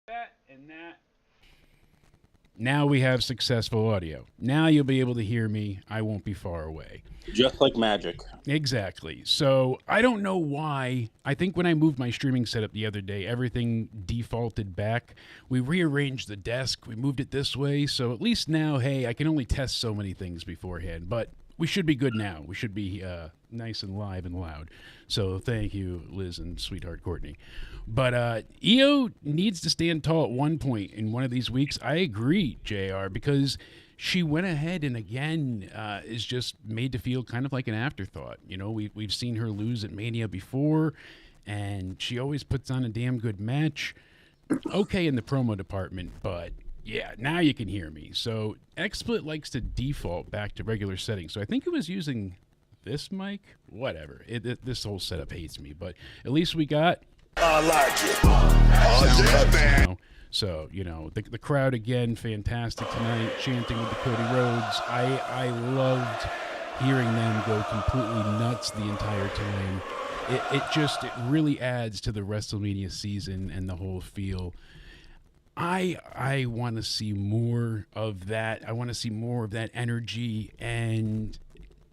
That and that. Now we have successful audio. Now you'll be able to hear me. I won't be far away. Just like magic. Exactly. So I don't know why. I think when I moved my streaming setup the other day, everything defaulted back. We rearranged the desk. We moved it this way. So at least now, hey, I can only test so many things beforehand. But we should be good now. We should be nice and live and loud. So thank you, Liz and sweetheart Courtney. But IYO needs to stand tall at one point in one of these weeks. I agree, JR, because she went ahead and again is just made to feel kind of like an afterthought. You know, we've seen her lose at Mania before, and she always puts on a damn good match. Okay in the promo department, but yeah, now you can hear me. So XSplit likes to default back to regular settings. So I think it was using this mic. Whatever. This whole setup hates me, but at least we got. I like it. Oh, yeah, man. You know? So, you know, the crowd again, fantastic tonight, chanting with the Cody Rhodes. I loved hearing them go completely nuts the entire time. It really adds to the WrestleMania season and the whole feel. I want to see more of that. I want to see more of that energy. And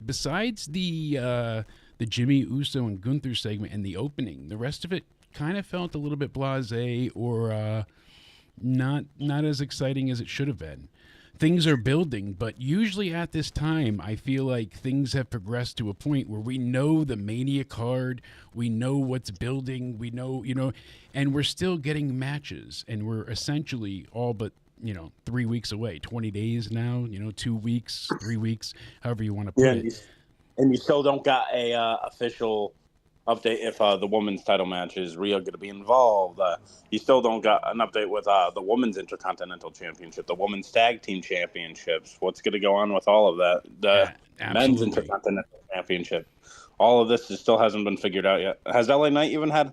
besides the Jimmy Uso and Gunther segment and the opening, the rest of it kind of felt a little bit blasé or not as exciting as it should have been. Things are building, but usually at this time, I feel like things have progressed to a point where we know the Mania card, we know what's building, we know, and we're still getting matches, and we're essentially all but, 3 weeks away, 20 days now, 2 weeks, 3 weeks, however you want to put it. And you still don't got a official update if the women's title match is Rhea going to be involved. You still don't got an update with the women's Intercontinental Championship, the women's tag team championships. What's going to go on with all of that? The men's Intercontinental Championship. All of this still hasn't been figured out yet. Has LA Knight even had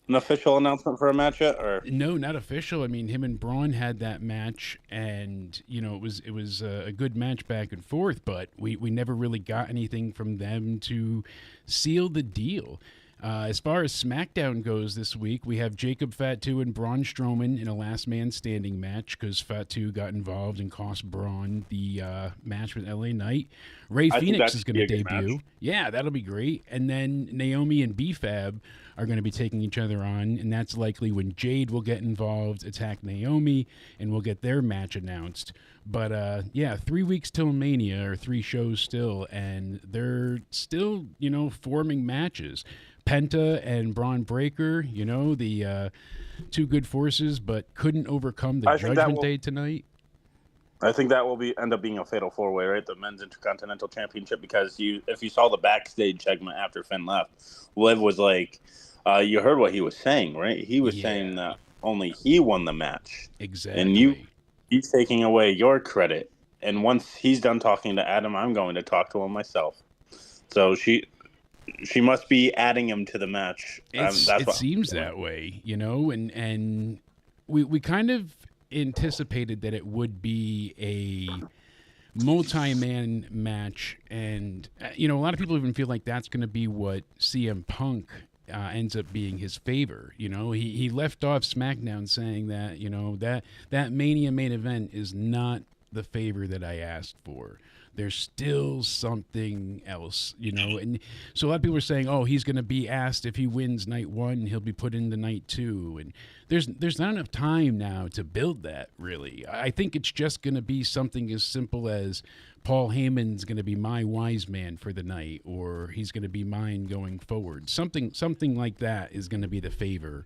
an official announcement for a match yet? Or no, not official. I mean, him and Braun had that match, and it was a good match back and forth, but we never really got anything from them to seal the deal. As far as SmackDown goes this week, we have Jacob Fatu and Braun Strowman in a last man standing match because Fatu got involved and cost Braun the match with LA Knight. Ray Phoenix is going to debut. Yeah, that'll be great. And then Naomi and B-Fab are going to be taking each other on, and that's likely when Jade will get involved, attack Naomi, and we'll get their match announced. But, 3 weeks till Mania, or 3 shows still, and they're still, forming matches. Penta and Braun Breaker, the two good forces, but couldn't overcome the Judgment Day tonight. I think that will end up being a fatal 4-way, right? The men's Intercontinental Championship, because if you saw the backstage segment after Finn left, Liv was like, you heard what he was saying, right? He was saying that only he won the match. Exactly. And he's taking away your credit. And once he's done talking to Adam, I'm going to talk to him myself. So she must be adding him to the match. It seems that way, and we kind of anticipated that it would be a multi-man match, and a lot of people even feel like that's going to be what CM Punk ends up being his favor. He left off SmackDown saying that that Mania main event is not the favor that I asked for. There's still something else, and so a lot of people are saying, oh, he's going to be asked if he wins night 1, he'll be put into night 2, and there's not enough time now to build that, really. I think it's just going to be something as simple as Paul Heyman's going to be my wise man for the night, or he's going to be mine going forward. Something like that is going to be the favor,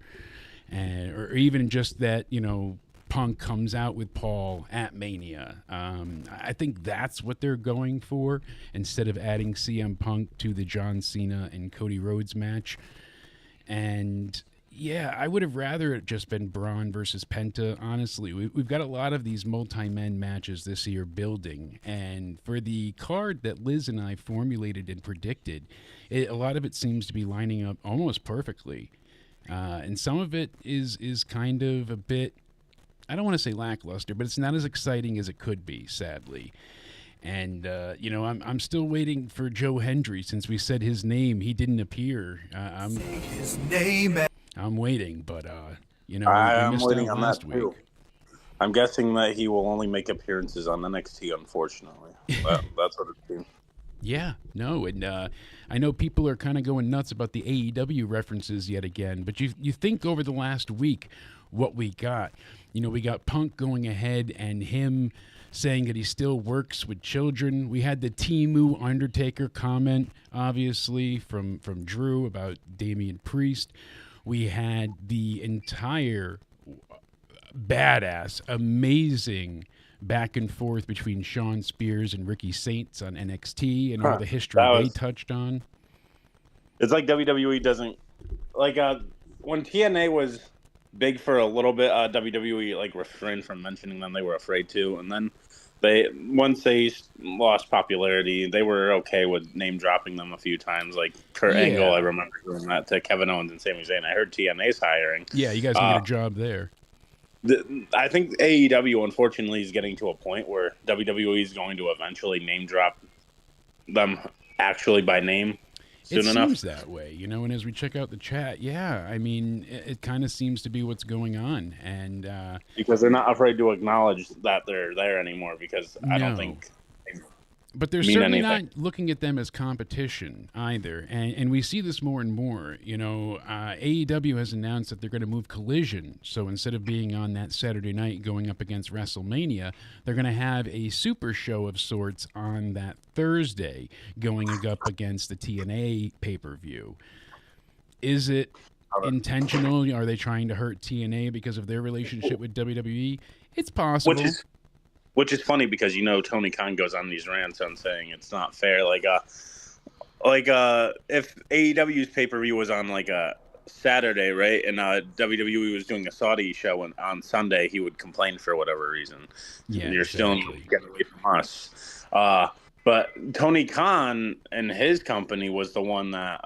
or even just that, Punk comes out with Paul at Mania. I think that's what they're going for instead of adding CM Punk to the John Cena and Cody Rhodes match. And yeah, I would have rather it just been Braun versus Penta. Honestly, we've got a lot of these multi-men matches this year building, and for the card that Liz and I formulated and predicted, a lot of it seems to be lining up almost perfectly. And some of it is kind of a bit, I don't want to say lackluster, but it's not as exciting as it could be, sadly. And, I'm still waiting for Joe Hendry. Since we said his name, he didn't appear. I'm waiting, but You know, we I'm missed waiting out on last that week. too. I'm guessing that he will only make appearances on NXT, unfortunately. That's what it seems. Yeah, no, and I know people are kind of going nuts about the AEW references yet again, but you think over the last week what we got. You know, we got Punk going ahead and him saying that he still works with children. We had the Timu Undertaker comment, obviously, from Drew about Damian Priest. We had the entire badass, amazing back and forth between Shawn Spears and Ricky Saints on NXT and all the history they touched on. It's like WWE doesn't like when TNA was big for a little bit. WWE like refrained from mentioning them; they were afraid to, and then once they lost popularity, they were okay with name dropping them a few times. Like Kurt Angle, I remember doing that to Kevin Owens and Sami Zayn. I heard TNA's hiring. Yeah, you guys can get a job there. I think AEW, unfortunately, is getting to a point where WWE is going to eventually name drop them actually by name soon enough. It seems that way, you know, and as we check out the chat, yeah, I mean, it kind of seems to be what's going on. And because they're not afraid to acknowledge that they're there anymore, because I don't think... But they're certainly not looking at them as competition either. And we see this more and more. You know, AEW has announced that they're going to move Collision. So instead of being on that Saturday night going up against WrestleMania, they're going to have a super show of sorts on that Thursday going up against the TNA pay-per-view. Is it intentional? Are they trying to hurt TNA because of their relationship with WWE? It's possible. Which is funny because, you know, Tony Khan goes on these rants on saying it's not fair. Like if AEW's pay-per-view was on like a Saturday, right, and WWE was doing a Saudi show on Sunday, he would complain for whatever reason. Yeah, you're still getting away from us. But Tony Khan and his company was the one that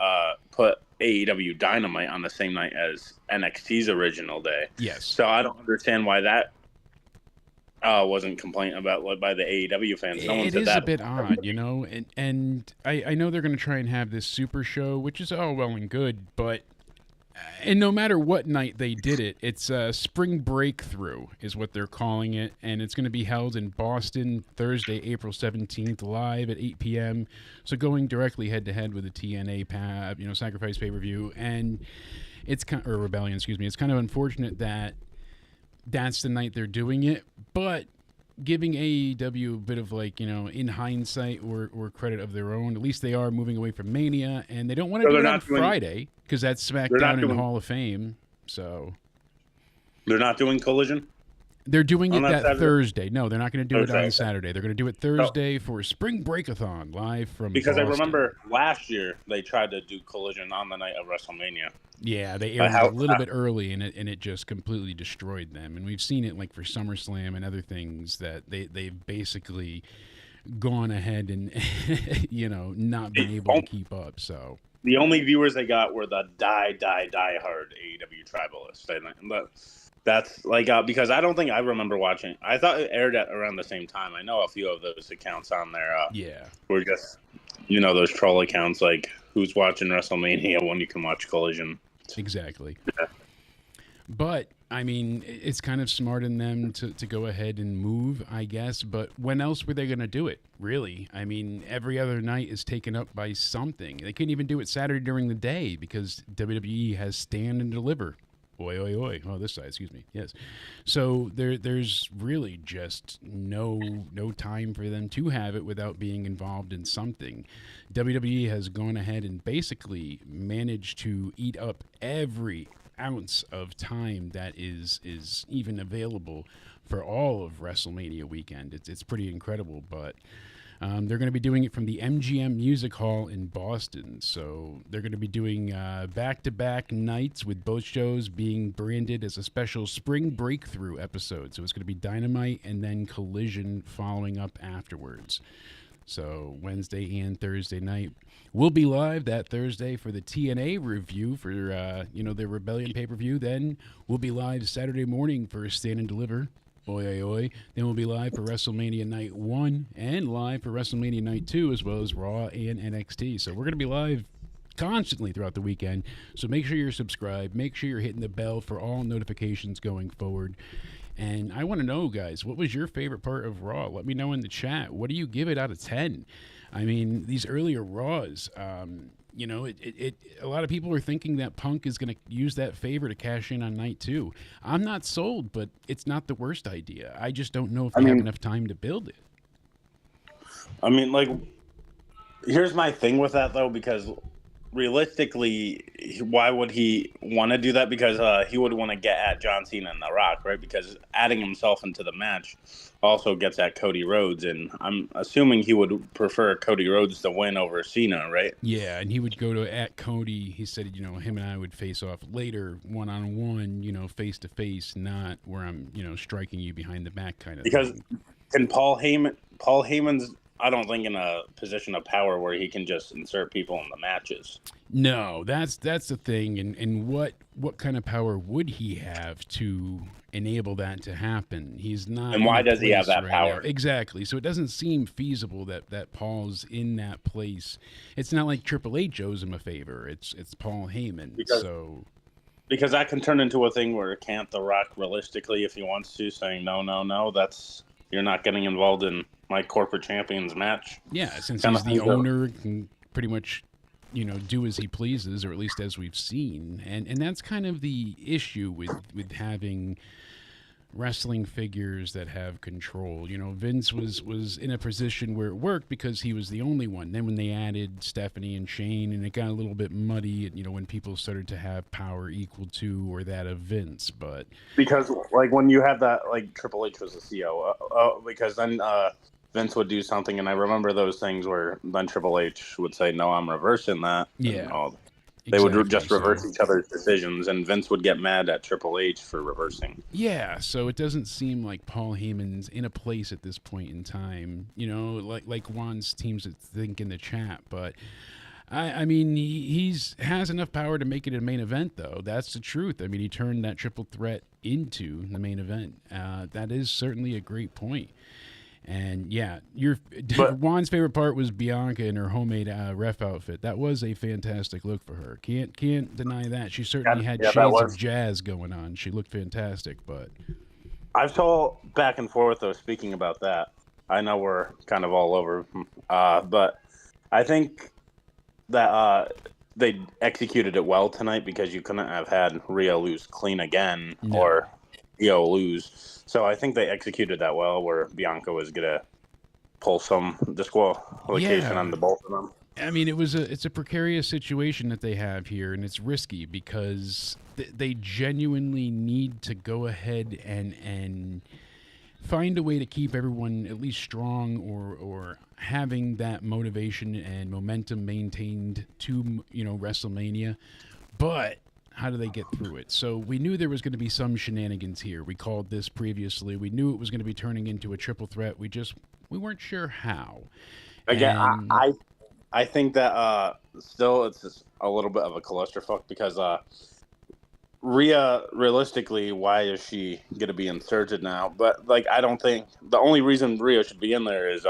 put AEW Dynamite on the same night as NXT's original day. Yes. So I don't understand why that wasn't complained about by the AEW fans. No one said that. It is a bit odd, you know, and I know they're going to try and have this super show, which is all well and good, but and no matter what night they did it, it's a spring breakthrough is what they're calling it, and it's going to be held in Boston Thursday, April 17th, live at 8 p.m. So going directly head to head with the TNA Sacrifice pay-per-view, and it's or Rebellion, excuse me. It's kind of unfortunate that that's the night they're doing it, but giving AEW a bit of, like, you know, in hindsight or credit of their own, at least they are moving away from Mania, and they don't want to do it on Friday because that's SmackDown and Hall of Fame. So they're not doing Collision? They're doing it that Thursday. No, they're not going to do it on Saturday. They're going to do it Thursday for Spring Breakathon live from Boston. I remember last year they tried to do Collision on the night of WrestleMania. Yeah, they aired it a little bit early, and it just completely destroyed them. And we've seen it like for SummerSlam and other things that they've basically gone ahead and you know, not been able to keep up. So the only viewers they got were the die hard AEW tribalists. That's like because I don't think I remember watching. I thought it aired at around the same time. I know a few of those accounts on there. Were just, you know, those troll accounts like who's watching WrestleMania when you can watch Collision. Exactly. Yeah. But I mean, it's kind of smart in them to go ahead and move, I guess. But when else were they going to do it? Really? I mean, every other night is taken up by something. They couldn't even do it Saturday during the day because WWE has Stand and Deliver. Oi, oi, oi. Oh, this side, excuse me. Yes. So there's really just no time for them to have it without being involved in something. WWE has gone ahead and basically managed to eat up every ounce of time that is even available for all of WrestleMania weekend. It's pretty incredible, but they're going to be doing it from the MGM Music Hall in Boston. So they're going to be doing back-to-back nights with both shows being branded as a special Spring Breakthrough episode. So it's going to be Dynamite and then Collision following up afterwards. So Wednesday and Thursday night. We'll be live that Thursday for the TNA review for, the Rebellion pay-per-view. Then we'll be live Saturday morning for Stand and Deliver. Oi, oi, oi. Then we'll be live for WrestleMania Night 1 and live for WrestleMania Night 2, as well as Raw and NXT. So we're going to be live constantly throughout the weekend. So make sure you're subscribed. Make sure you're hitting the bell for all notifications going forward. And I want to know, guys, what was your favorite part of Raw? Let me know in the chat. What do you give it out of 10? I mean, these earlier Raws, you know, a lot of people are thinking that Punk is going to use that favor to cash in on night 2. I'm not sold, but it's not the worst idea. I just don't know if they have enough time to build it. I mean, like, here's my thing with that, though, because realistically, why would he want to do that? Because he would want to get at John Cena and The Rock, right? Because adding himself into the match also gets at Cody Rhodes, and I'm assuming he would prefer Cody Rhodes to win over Cena, right? Yeah, and he would go to at Cody. He said, you know, him and I would face off later, one-on-one, you know, face-to-face, not where I'm, you know, striking you behind the back kind of thing. Can Paul Heyman's, I don't think, in a position of power where he can just insert people in the matches. No, that's the thing. And what kind of power would he have to enable that to happen? He's not. And why does he have that power? Now. Exactly. So it doesn't seem feasible that Paul's in that place. It's not like Triple H owes him a favor. It's Paul Heyman. Because that can turn into a thing where can't The Rock realistically, if he wants to, saying no, that's, you're not getting involved in my corporate champions match. Yeah, since he's the owner, can pretty much, you know, do as he pleases, or at least as we've seen. And that's kind of the issue with having wrestling figures that have control. You know, Vince was in a position where it worked because he was the only one. Then when they added Stephanie and Shane, and it got a little bit muddy, you know, when people started to have power equal to or that of Vince. But because, like, when you have that, like, Triple H was the CEO, because then Vince would do something, and I remember those things where then Triple H would say, no, I'm reversing that. Yeah. They would just reverse each other's decisions, and Vince would get mad at Triple H for reversing. Yeah, so it doesn't seem like Paul Heyman's in a place at this point in time, you know, like Juan's teams that think in the chat. But, I mean, he has enough power to make it a main event, though. That's the truth. I mean, he turned that triple threat into the main event. That is certainly a great point. And yeah, Juan's favorite part was Bianca in her homemade ref outfit. That was a fantastic look for her. Can't deny that. She certainly had shades of jazz going on. She looked fantastic. But I've told back and forth, though, speaking about that. I know we're kind of all over, but I think that they executed it well tonight, because you couldn't have had Rhea lose clean again or Io lose. So I think they executed that well, where Bianca was going to pull some disqualification on the both of them. I mean, it's a precarious situation that they have here, and it's risky because they genuinely need to go ahead and find a way to keep everyone at least strong or having that motivation and momentum maintained to, you know, WrestleMania. But how do they get through it? So we knew there was going to be some shenanigans here. We called this previously. We knew it was going to be turning into a triple threat. We weren't sure how. Again, I think that still it's just a little bit of a clusterfuck, because Rhea, realistically, why is she going to be inserted now? But, like, I don't think the only reason Rhea should be in there is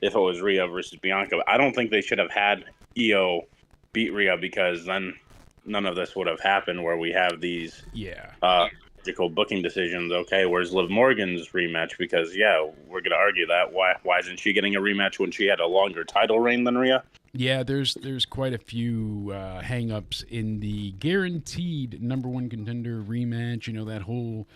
if it was Rhea versus Bianca. I don't think they should have had Io beat Rhea, because then none of this would have happened, where we have these logical booking decisions. Okay, where's Liv Morgan's rematch? Because, we're going to argue that. Why isn't she getting a rematch when she had a longer title reign than Rhea? Yeah, there's quite a few hang-ups in the guaranteed number one contender rematch. You know, that whole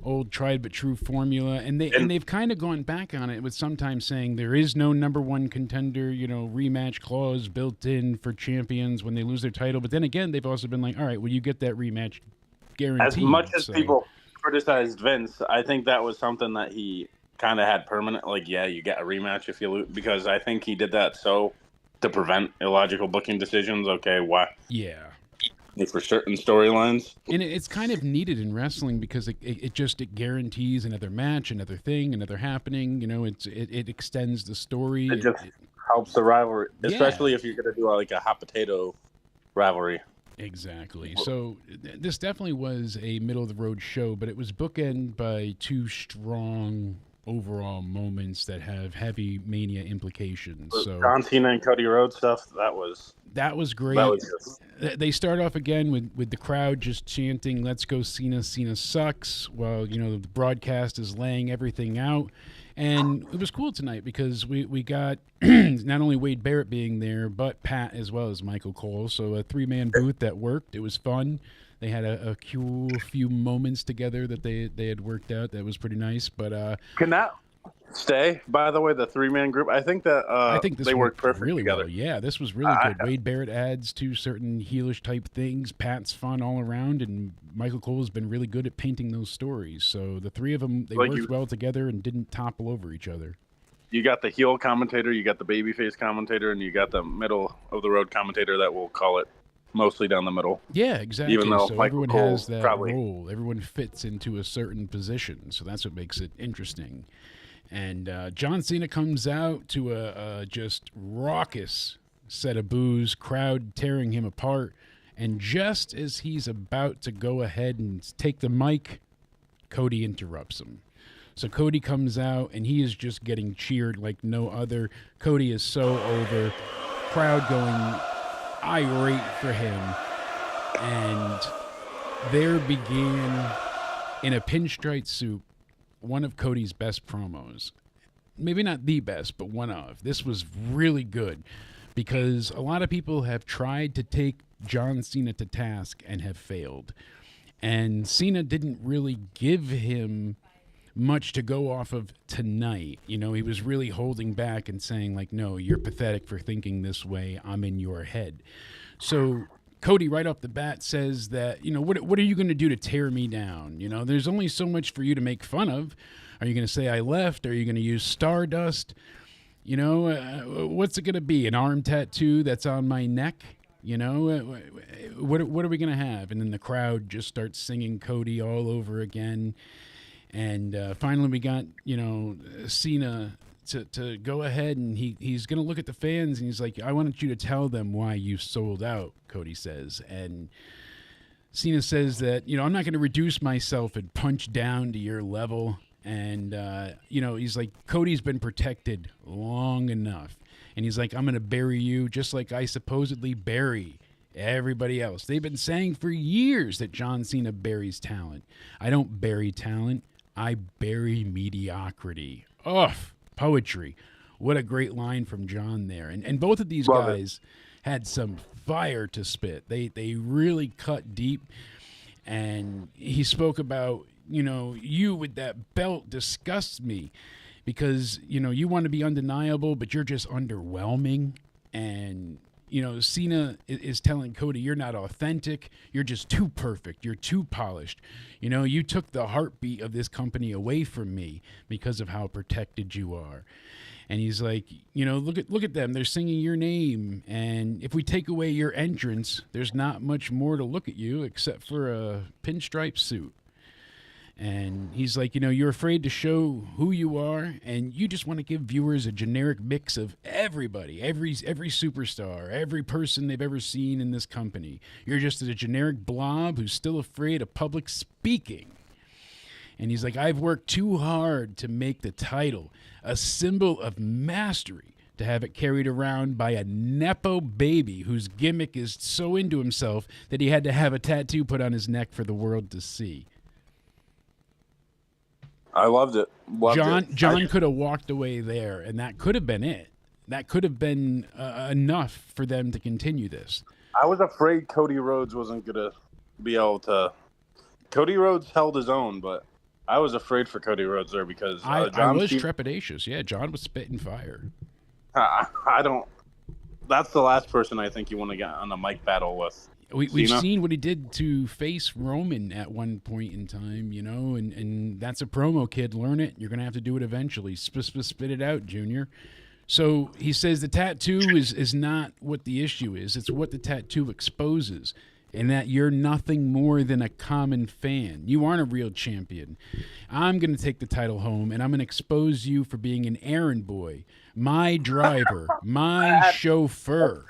old tried but true formula, and they've kind of gone back on it with sometimes saying there is no number one contender, you know, rematch clause built in for champions when they lose their title. But then again, they've also been like, all right, well, you get that rematch guaranteed. As much as people criticized Vince, I think that was something that he kind of had permanent. Like, you get a rematch if you lose, because I think he did that to prevent illogical booking decisions. Okay, why? Yeah. For certain storylines. And it's kind of needed in wrestling, because it guarantees another match, another thing, another happening. You know, it extends the story. It just helps the rivalry, especially if you're going to do like a hot potato rivalry. Exactly. So this definitely was a middle of the road show, but it was bookended by two strong overall moments that have heavy Mania implications. So John Cena and Cody Rhodes stuff, that was great. that was just They start off again with the crowd just chanting, "Let's go Cena, Cena sucks," while, the broadcast is laying everything out. And it was cool tonight because we got not only Wade Barrett being there, but Pat as well as Michael Cole. So a 3-man booth that worked. It was fun. They had a cool few moments together that they had worked out. That was pretty nice. But Can that stay? By the way, the 3-man group. I think that I think this they worked perfect really together. well. Yeah, this was really good. Wade Barrett adds to certain heelish type things. Pat's fun all around, and Michael Cole has been really good at painting those stories. So the three of them, they worked well together and didn't topple over each other. You got the heel commentator, you got the babyface commentator, and you got the middle of the road commentator that will call it mostly down the middle. Yeah, exactly. Even though so Michael everyone Cole has that probably role. Everyone fits into a certain position. So that's what makes it interesting. And John Cena comes out to a just raucous set of boos, crowd tearing him apart. And just as he's about to go ahead and take the mic, Cody interrupts him. So Cody comes out, and he is just getting cheered like no other. Cody is so over. Crowd going irate for him. And there began, in a pinstripe suit, one of Cody's best promos. Maybe not the best, but one of. This was really good because a lot of people have tried to take John Cena to task and have failed. And Cena didn't really give him much to go off of tonight. He was really holding back and saying, like, no, you're pathetic for thinking this way. I'm in your head. So Cody right off the bat says that, what are you going to do to tear me down? There's only so much for you to make fun of. Are you going to say I left? Are you going to use Stardust? What's it going to be? An arm tattoo that's on my neck? What are we going to have? And then the crowd just starts singing Cody all over again. And finally we got, Cena to go ahead, and he's going to look at the fans, and he's like, I want you to tell them why you sold out, Cody says. And Cena says that, I'm not going to reduce myself and punch down to your level. And, he's like, Cody's been protected long enough. And he's like, I'm going to bury you just like I supposedly bury everybody else. They've been saying for years that John Cena buries talent. I don't bury talent. I bury mediocrity. Ugh, poetry. What a great line from John there. And both of these guys had some fire to spit. They really cut deep. And he spoke about, you with that belt disgusts me because, you want to be undeniable, but you're just underwhelming. And, Cena is telling Cody, you're not authentic. You're just too perfect. You're too polished. You took the heartbeat of this company away from me because of how protected you are. And he's like, look at them. They're singing your name. And if we take away your entrance, there's not much more to look at you except for a pinstripe suit. And he's like, you're afraid to show who you are, and you just want to give viewers a generic mix of everybody, every superstar, every person they've ever seen in this company. You're just a generic blob who's still afraid of public speaking. And he's like, I've worked too hard to make the title a symbol of mastery, to have it carried around by a Nepo baby whose gimmick is so into himself that he had to have a tattoo put on his neck for the world to see. I loved it. John could have walked away there, and that could have been it. That could have been enough for them to continue this. I was afraid Cody Rhodes wasn't going to be able to. Cody Rhodes held his own, but I was afraid for Cody Rhodes there because I was trepidatious. Yeah, John was spitting fire. I don't. That's the last person I think you want to get on a mic battle with. We've seen what he did to face Roman at one point in time, and that's a promo, kid. Learn it. You're going to have to do it eventually. Spit it out, Junior. So he says the tattoo is not what the issue is. It's what the tattoo exposes, and that you're nothing more than a common fan. You aren't a real champion. I'm going to take the title home, and I'm going to expose you for being an errand boy, my driver, my chauffeur.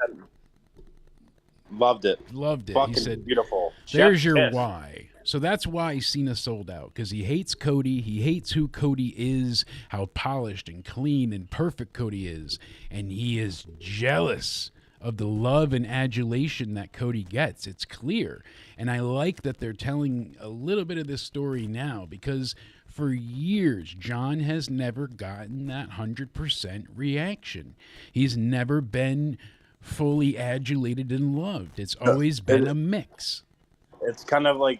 Loved it. Loved it. Fucking he said, beautiful. There's your why. So that's why Cena sold out, because he hates Cody. He hates who Cody is, how polished and clean and perfect Cody is. And he is jealous of the love and adulation that Cody gets. It's clear. And I like that they're telling a little bit of this story now, because for years, John has never gotten that 100% reaction. He's never been fully adulated and loved. It's always been a mix. It's kind of like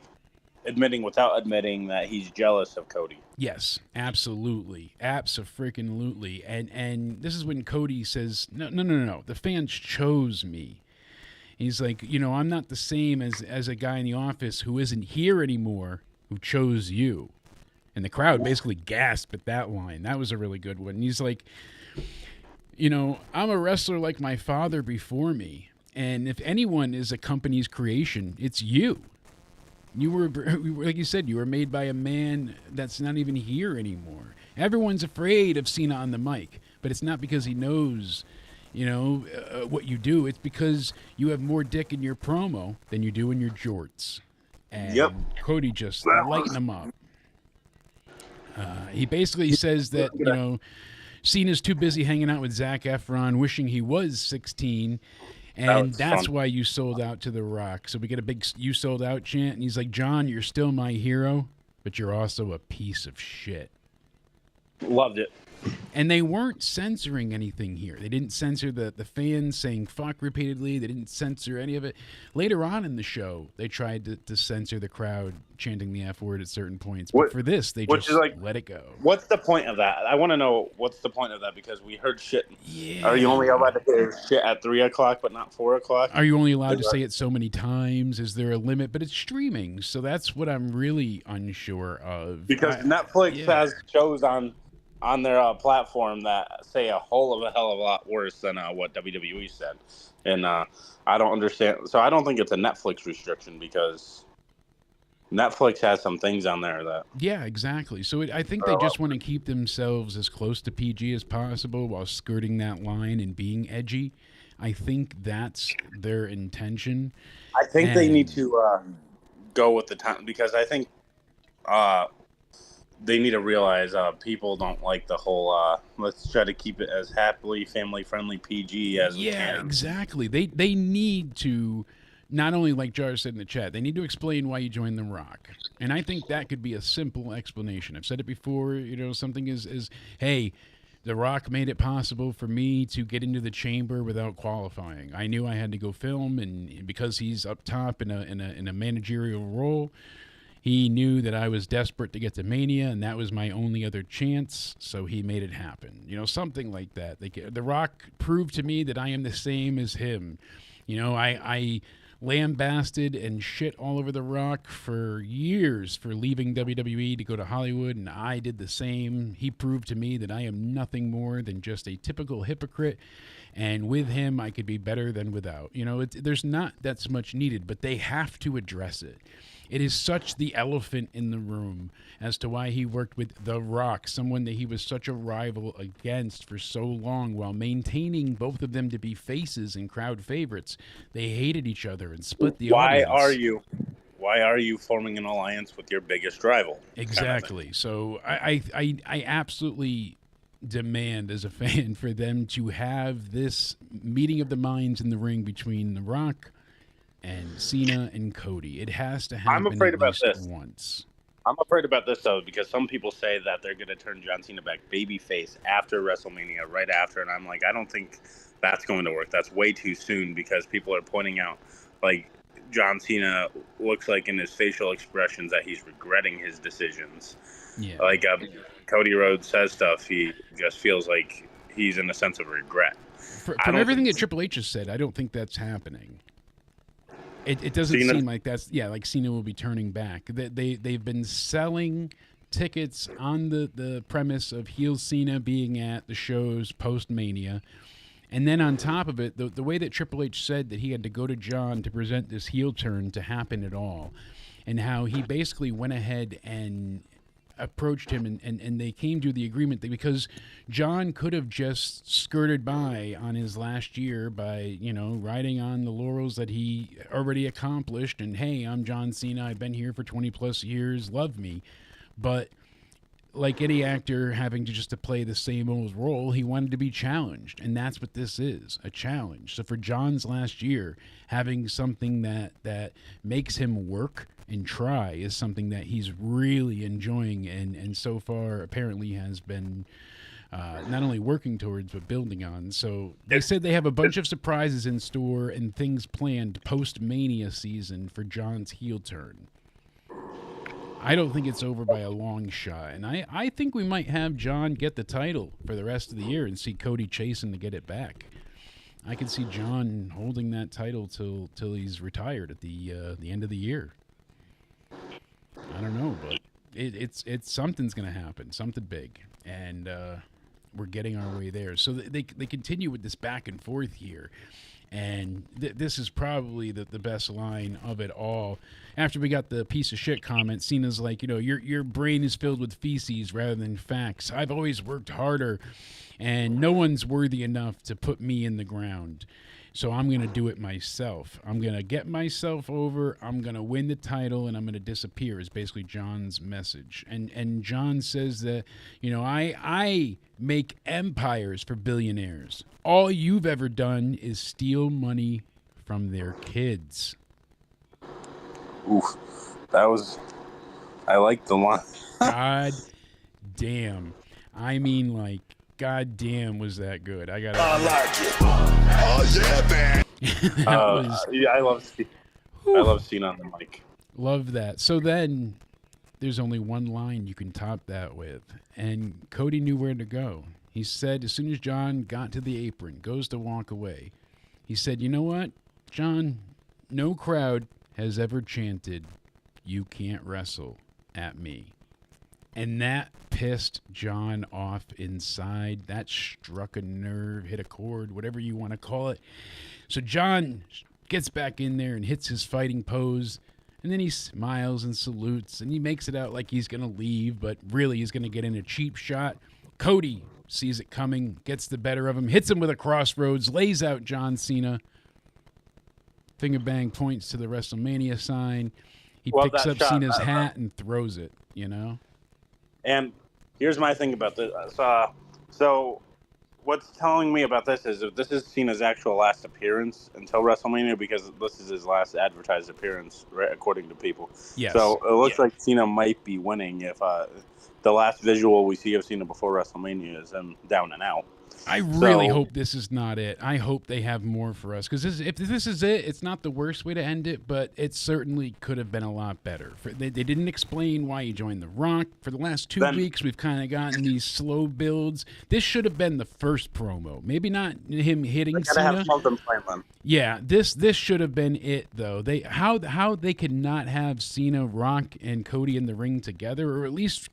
admitting without admitting that he's jealous of Cody. Yes, absolutely. Abso-freaking-lutely. And this is when Cody says, no. The fans chose me. He's like, I'm not the same as a guy in the office who isn't here anymore, who chose you. And the crowd basically gasped at that line. That was a really good one. He's like, I'm a wrestler like my father before me. And if anyone is a company's creation, it's you. You were, like you said, you were made by a man that's not even here anymore. Everyone's afraid of Cena on the mic, but it's not because he knows, what you do. It's because you have more dick in your promo than you do in your jorts. And Cody just lighten him up. He basically says that, Cena's too busy hanging out with Zac Efron, wishing he was 16. And that's why you sold out to The Rock. So we get a big "you sold out" chant. And he's like, John, you're still my hero, but you're also a piece of shit. Loved it. And they weren't censoring anything here. They didn't censor the fans saying fuck repeatedly. They didn't censor any of it. Later on in the show, they tried to censor the crowd chanting the F word at certain points. But for this, they just let it go. What's the point of that? I want to know what's the point of that, because we heard shit. Yeah. Are you only allowed to hear shit at 3 o'clock but not 4 o'clock? Are you only allowed to say it so many times? Is there a limit? But it's streaming, so that's what I'm really unsure of. Because Netflix has shows on their platform that say a hell of a lot worse than what WWE said. And I don't understand. So I don't think it's a Netflix restriction, because Netflix has some things on there that... Yeah, exactly. So I think they just want to keep themselves as close to PG as possible while skirting that line and being edgy. I think that's their intention. I think they need to go with the time, because I think... they need to realize people don't like the whole let's try to keep it as happily family-friendly PG as we can. Yeah, exactly. They need to, not only, like Jar said in the chat, they need to explain why you joined The Rock. And I think that could be a simple explanation. I've said it before, something is, hey, The Rock made it possible for me to get into the chamber without qualifying. I knew I had to go film, and because he's up top in a managerial role, he knew that I was desperate to get to Mania, and that was my only other chance, so he made it happen. Something like that. The Rock proved to me that I am the same as him. I lambasted and shit all over The Rock for years for leaving WWE to go to Hollywood, and I did the same. He proved to me that I am nothing more than just a typical hypocrite, and with him, I could be better than without. There's not that much needed, but they have to address it. It is such the elephant in the room as to why he worked with The Rock, someone that he was such a rival against for so long, while maintaining both of them to be faces and crowd favorites. They hated each other and split the audience. Why are you forming an alliance with your biggest rival? Exactly. So I absolutely demand as a fan for them to have this meeting of the minds in the ring between The Rock and Cena and Cody. It has to happen. I'm afraid about this once. I'm afraid about this, though, because some people say that they're going to turn John Cena back babyface after WrestleMania, right after, and I'm like, I don't think that's going to work. That's way too soon, because people are pointing out, like, John Cena looks like in his facial expressions that he's regretting his decisions. Yeah. Like, Cody Rhodes says stuff, he just feels like he's in a sense of regret. From everything that Triple H has said, I don't think that's happening. It doesn't seem like that's like Cena will be turning back. They've been selling tickets on the premise of heel Cena being at the shows post Mania, and then on top of it, the way that Triple H said that he had to go to John to present this heel turn to happen at all, and how he basically went ahead and approached him and they came to the agreement that because John could have just skirted by on his last year by, riding on the laurels that he already accomplished and, hey, I'm John Cena, I've been here for 20 plus years, love me. But like any actor having to play the same old role, he wanted to be challenged, and that's what this is, a challenge. So for John's last year, having something that makes him work and try is something that he's really enjoying, and so far apparently has been not only working towards but building on. So they said they have a bunch of surprises in store and things planned post-Mania season for John's heel turn. I don't think it's over by a long shot. And I think we might have John get the title for the rest of the year and see Cody chasing to get it back. I can see John holding that title till he's retired at the end of the year. I don't know, but it's something's going to happen, something big. And we're getting our way there. So they continue with this back and forth here. And this is probably the best line of it all. After we got the piece of shit comment, Cena's like, your brain is filled with feces rather than facts. I've always worked harder, and no one's worthy enough to put me in the ground. So I'm going to do it myself. I'm going to get myself over. I'm going to win the title, and I'm going to disappear is basically John's message. And John says that, I make empires for billionaires. All you've ever done is steal money from their kids. Oof. I like the line. God damn. I mean, like, God damn, was that good. I like it. Oh, yeah, man. I love Cena on the mic. Love that. So then there's only one line you can top that with. And Cody knew where to go. He said as soon as John got to the apron, goes to walk away, he said, you know what, John, no crowd has ever chanted, "You can't wrestle" at me. And that pissed John off inside. That struck a nerve, hit a chord, whatever you want to call it. So John gets back in there and hits his fighting pose. And then he smiles and salutes. And he makes it out like he's going to leave. But really, he's going to get in a cheap shot. Cody sees it coming, gets the better of him, hits him with a crossroads, lays out John Cena. Finger bang points to the WrestleMania sign. He picks up Cena's hat and throws it, And here's my thing about this. So what's telling me about this is if this is Cena's actual last appearance until WrestleMania, because this is his last advertised appearance, right, according to people. Yes. So it looks like Cena might be winning if the last visual we see of Cena before WrestleMania is him down and out. I really hope this is not it. I hope they have more for us. Because if this is it, it's not the worst way to end it, but it certainly could have been a lot better. They didn't explain why he joined The Rock. For the last 2 weeks, we've kind of gotten these slow builds. This should have been the first promo. Maybe not him hitting Cena. Have something planned. Yeah, this should have been it, though. How they could not have Cena, Rock, and Cody in the ring together, or at least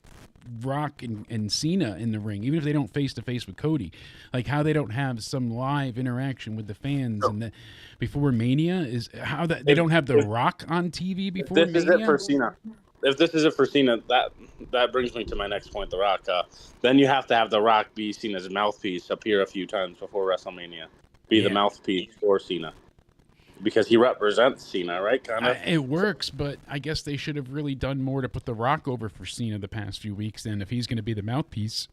Rock and Cena in the ring, even if they don't face-to-face with Cody. Like how they don't have some live interaction with the fans and before Mania is how that they don't have The Rock on TV before Mania. This is it for Cena. If this is it for Cena, that brings me to my next point, The Rock. Then you have to have The Rock be Cena's mouthpiece, appear a few times before WrestleMania, be the mouthpiece for Cena. Because he represents Cena, right? Kind of. It works, but I guess they should have really done more to put The Rock over for Cena the past few weeks than if he's going to be the mouthpiece.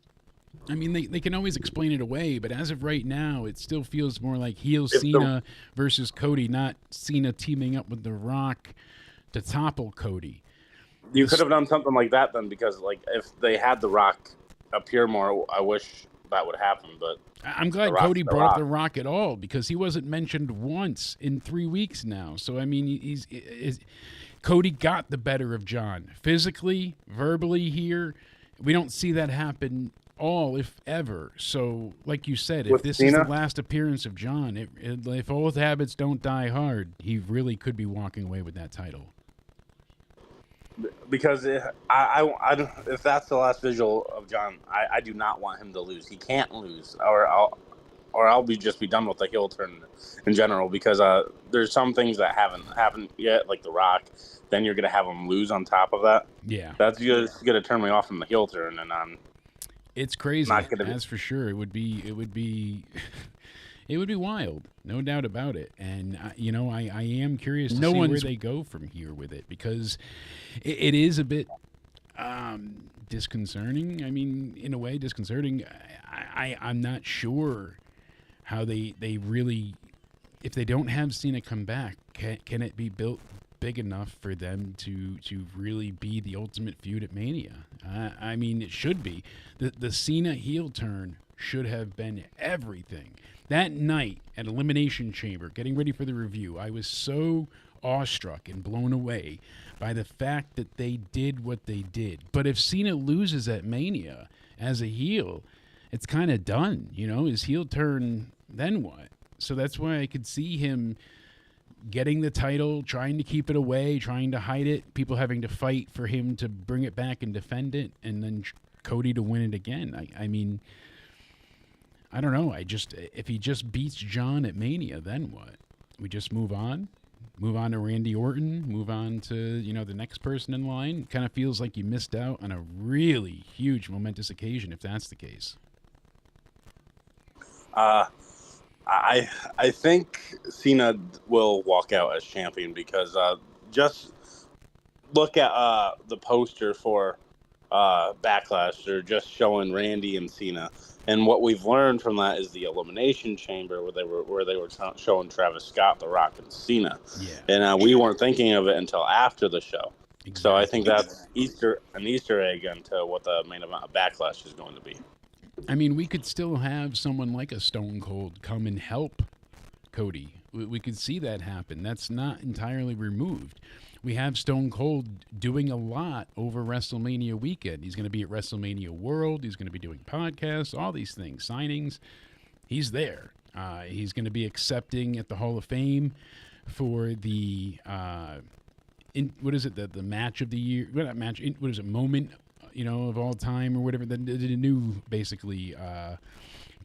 I mean, they can always explain it away, but as of right now, it still feels more like heel Cena versus Cody, not Cena teaming up with The Rock to topple Cody. You could have done something like that then, because like if they had The Rock appear more, I wish that would happen, but I'm glad Cody brought up The Rock at all, because he wasn't mentioned once in 3 weeks now. So I mean, Cody got the better of John physically, verbally here. We don't see that happen all, if ever. So like you said, if this is the last appearance of John, if old habits don't die hard, he really could be walking away with that title. Because if that's the last visual of John, I do not want him to lose. He can't lose, or or I'll just be done with the heel turn in general, because there's some things that haven't happened yet, like The Rock. Then you're gonna have him lose on top of that. Yeah, that's just gonna turn me off from the heel turn, and I'm it's crazy. not gonna That's for sure. It would be it would be wild, no doubt about it. And I am curious to see where they go from here with it, because it is a bit disconcerting. I mean, in a way, disconcerting. I'm not sure how they really, if they don't have Cena come back, can it be built big enough for them to really be the ultimate feud at Mania? I mean, it should be. The Cena heel turn should have been everything. That night at Elimination Chamber, getting ready for the review, I was so awestruck and blown away by the fact that they did what they did. But if Cena loses at Mania as a heel, it's kind of done. His heel turn, then what? So that's why I could see him getting the title, trying to keep it away, trying to hide it, people having to fight for him to bring it back and defend it, and then Cody to win it again. I mean, I don't know. If he just beats John at Mania, then what? We just move on? Move on to Randy Orton? Move on to, the next person in line? Kind of feels like you missed out on a really huge, momentous occasion if that's the case. I think Cena will walk out as champion, because just look at the poster for Backlash. They're just showing Randy and Cena, and what we've learned from that is the Elimination Chamber where they were showing Travis Scott, The Rock, and Cena. Yeah. And we weren't thinking of it until after the show. Exactly. So I think that's an Easter egg into what the main event of Backlash is going to be. I mean, we could still have someone like a Stone Cold come and help Cody. We could see that happen. That's not entirely removed. We have Stone Cold doing a lot over WrestleMania weekend. He's going to be at WrestleMania World. He's going to be doing podcasts, all these things, signings. He's there. He's going to be accepting at the Hall of Fame for the, what is it, the match of the year? Well, not match, what is it, moment, of all time or whatever, the new, basically,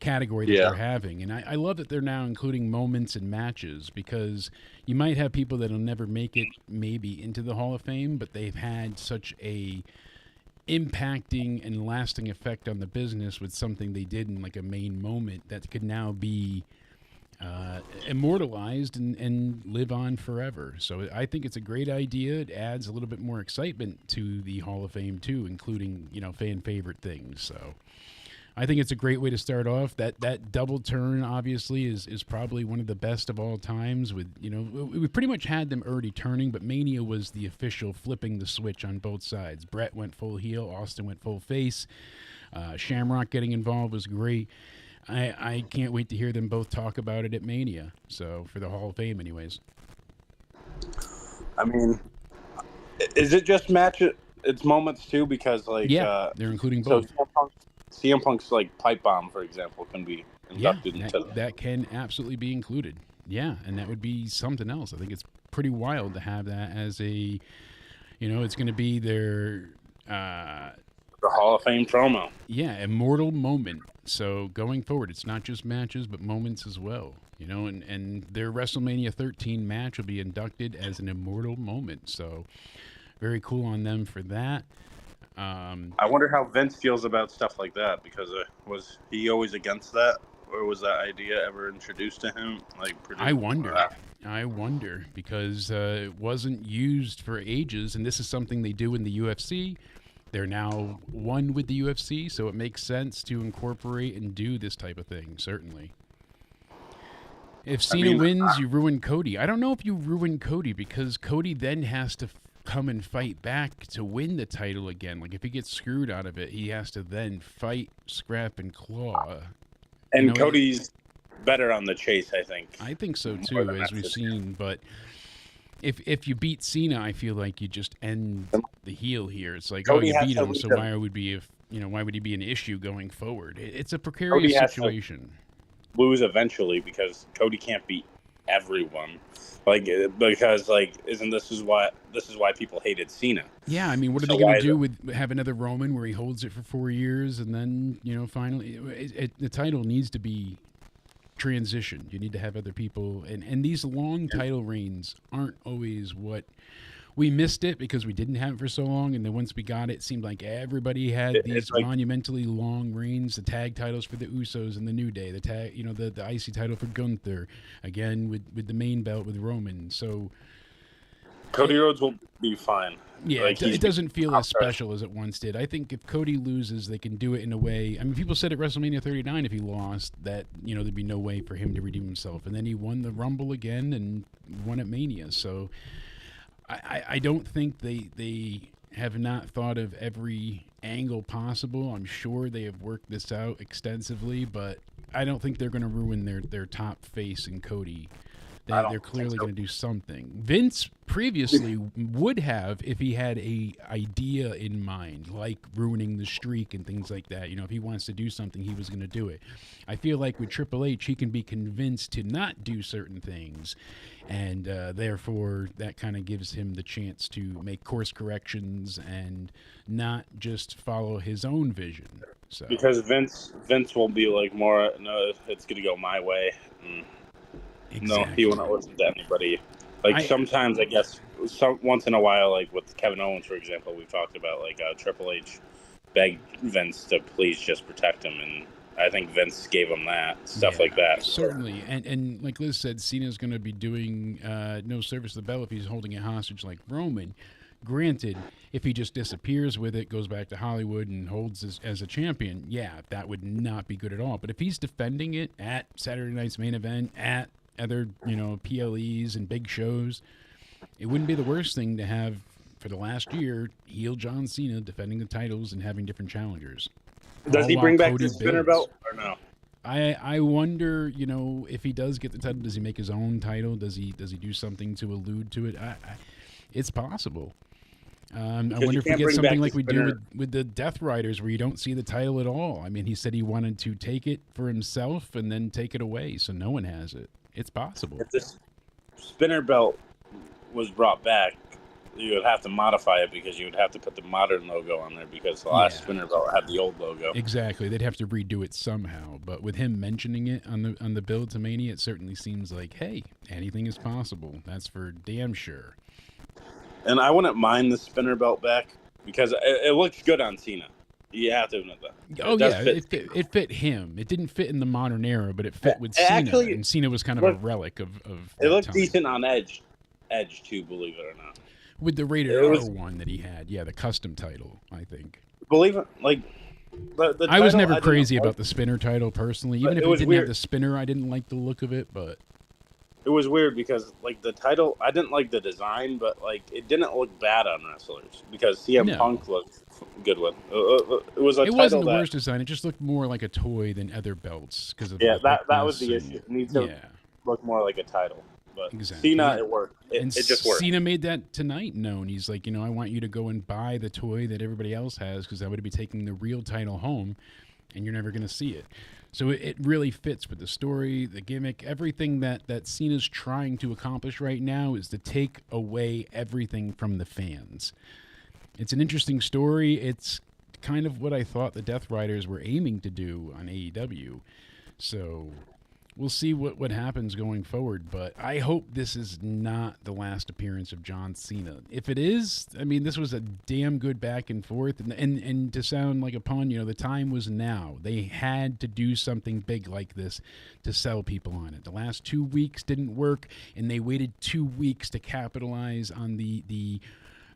category that they're having. And I love that they're now including moments and matches, because you might have people that'll never make it maybe into the Hall of Fame, but they've had such a impacting and lasting effect on the business with something they did in like a main moment that could now be immortalized and live on forever. So I think it's a great idea. It adds a little bit more excitement to the Hall of Fame too, including, fan favorite things. So I think it's a great way to start off. That double turn obviously is probably one of the best of all times. With we pretty much had them already turning, but Mania was the official flipping the switch on both sides. Brett went full heel, Austin went full face. Shamrock getting involved was great. I can't wait to hear them both talk about it at Mania. So for the Hall of Fame, anyways. I mean, is it just match? It's moments too, because they're including both. So CM Punk's pipe bomb, for example, can be inducted into that can absolutely be included. Yeah, and that would be something else. I think it's pretty wild to have that as a, it's going to be their the Hall of Fame promo. Yeah, immortal moment. So going forward, it's not just matches, but moments as well. And their WrestleMania 13 match will be inducted as an immortal moment. So very cool on them for that. I wonder how Vince feels about stuff like that, because was he always against that, or was that idea ever introduced to him? I wonder, because it wasn't used for ages, and this is something they do in the UFC. They're now one with the UFC, so it makes sense to incorporate and do this type of thing, certainly. If Cena wins, you ruin Cody. I don't know if you ruin Cody, because Cody then has to come and fight back to win the title again. Like, if he gets screwed out of it, he has to then fight, scrap, and claw. And Cody's better on the chase, I think. I think so, too, as we've seen, but if you beat Cena, I feel like you just end the heel here. It's like, you beat him, so why would he be an issue going forward? It's a precarious situation. Lose eventually, because Cody can't beat everyone. Because isn't this why people hated Cena? Yeah, I mean, what are they going to do with have another Roman where he holds it for 4 years and then finally the title needs to be transition. You need to have other people, and these long title reigns aren't always what we missed it because we didn't have it for so long, and then once we got it, it seemed like everybody had these like, monumentally long reigns. The tag titles for the Usos and the New Day, the tag, the IC title for Gunther, again with the main belt with Roman. So Cody Rhodes will be fine. Yeah, like, it doesn't feel as special as it once did. I think if Cody loses, they can do it in a way. I mean, people said at WrestleMania 39 if he lost that, there'd be no way for him to redeem himself. And then he won the Rumble again and won at Mania. So I don't think they have not thought of every angle possible. I'm sure they have worked this out extensively, but I don't think they're going to ruin their top face in Cody. They're clearly going to do something. Vince previously would have if he had a idea in mind, like ruining the streak and things like that. If he wants to do something, he was going to do it. I feel like with Triple H, he can be convinced to not do certain things, and therefore that kind of gives him the chance to make course corrections and not just follow his own vision. So because Vince will be like more, no, it's going to go my way. Exactly. No, he will not listen to anybody. Sometimes, I guess, once in a while, like with Kevin Owens, for example, we talked about Triple H begged Vince to please just protect him, and I think Vince gave him that, stuff like that. Certainly, and like Liz said, Cena's going to be doing no service to the bell if he's holding it hostage like Roman. Granted, if he just disappears with it, goes back to Hollywood and holds as a champion, that would not be good at all. But if he's defending it at Saturday Night's Main Event, at other, PLEs and big shows, it wouldn't be the worst thing to have for the last year heel John Cena defending the titles and having different challengers. Does he bring back the spinner belt or no? I wonder, if he does get the title, does he make his own title? Does he do something to allude to it? It's possible. I wonder if we get something like we do with the Death Riders, where you don't see the title at all. I mean, he said he wanted to take it for himself and then take it away, so no one has it. It's possible. If this spinner belt was brought back, you would have to modify it because you would have to put the modern logo on there because the last spinner belt had the old logo. Exactly. They'd have to redo it somehow. But with him mentioning it on the build to Mania, it certainly seems like, hey, anything is possible. That's for damn sure. And I wouldn't mind the spinner belt back because it looks good on Cena. You have to admit that. It fit him. It didn't fit in the modern era, but it fit with Cena. Actually, and Cena was kind of a relic of it looked decent on Edge too, believe it or not. With the Rated R one that he had, the custom title, I think. Believe it, the I was never crazy about the spinner title personally. Even if it didn't have the spinner, I didn't like the look of it, but it was weird because the title, I didn't like the design, but it didn't look bad on wrestlers because CM Punk looked good with. It wasn't the worst design. It just looked more like a toy than other belts because of that was the issue. It needs to look more like a title. But Cena, it worked. It just worked. Cena made that tonight known. He's like, I want you to go and buy the toy that everybody else has because I would be taking the real title home, and you're never going to see it. So it really fits with the story, the gimmick, everything that Cena's trying to accomplish right now is to take away everything from the fans. It's an interesting story. It's kind of what I thought the Death Riders were aiming to do on AEW. So we'll see what happens going forward, but I hope this is not the last appearance of John Cena. If it is, I mean, this was a damn good back and forth, and to sound like a pun, the time was now. They had to do something big like this to sell people on it. The last 2 weeks didn't work, and they waited 2 weeks to capitalize on the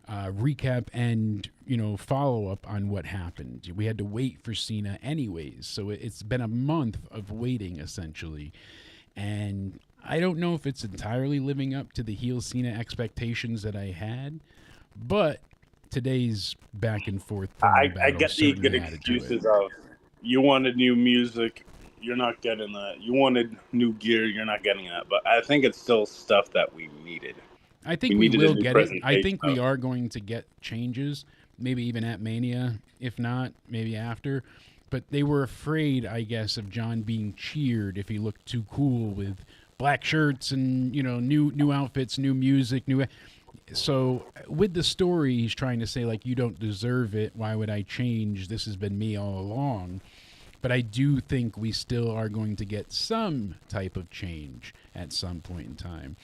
recap and follow-up on what happened. We had to wait for Cena anyways, so it's been a month of waiting essentially, and I don't know if it's entirely living up to the heel Cena expectations that I had, but today's back and forth I get the good excuses of you wanted new music, you're not getting that, you wanted new gear, you're not getting that, but I think it's still stuff that we needed. I think we will get it. I think we are going to get changes, maybe even at Mania. If not, maybe after. But they were afraid, I guess, of John being cheered if he looked too cool with black shirts and, new outfits, new music, So with the story, he's trying to say, you don't deserve it. Why would I change? This has been me all along. But I do think we still are going to get some type of change at some point in time.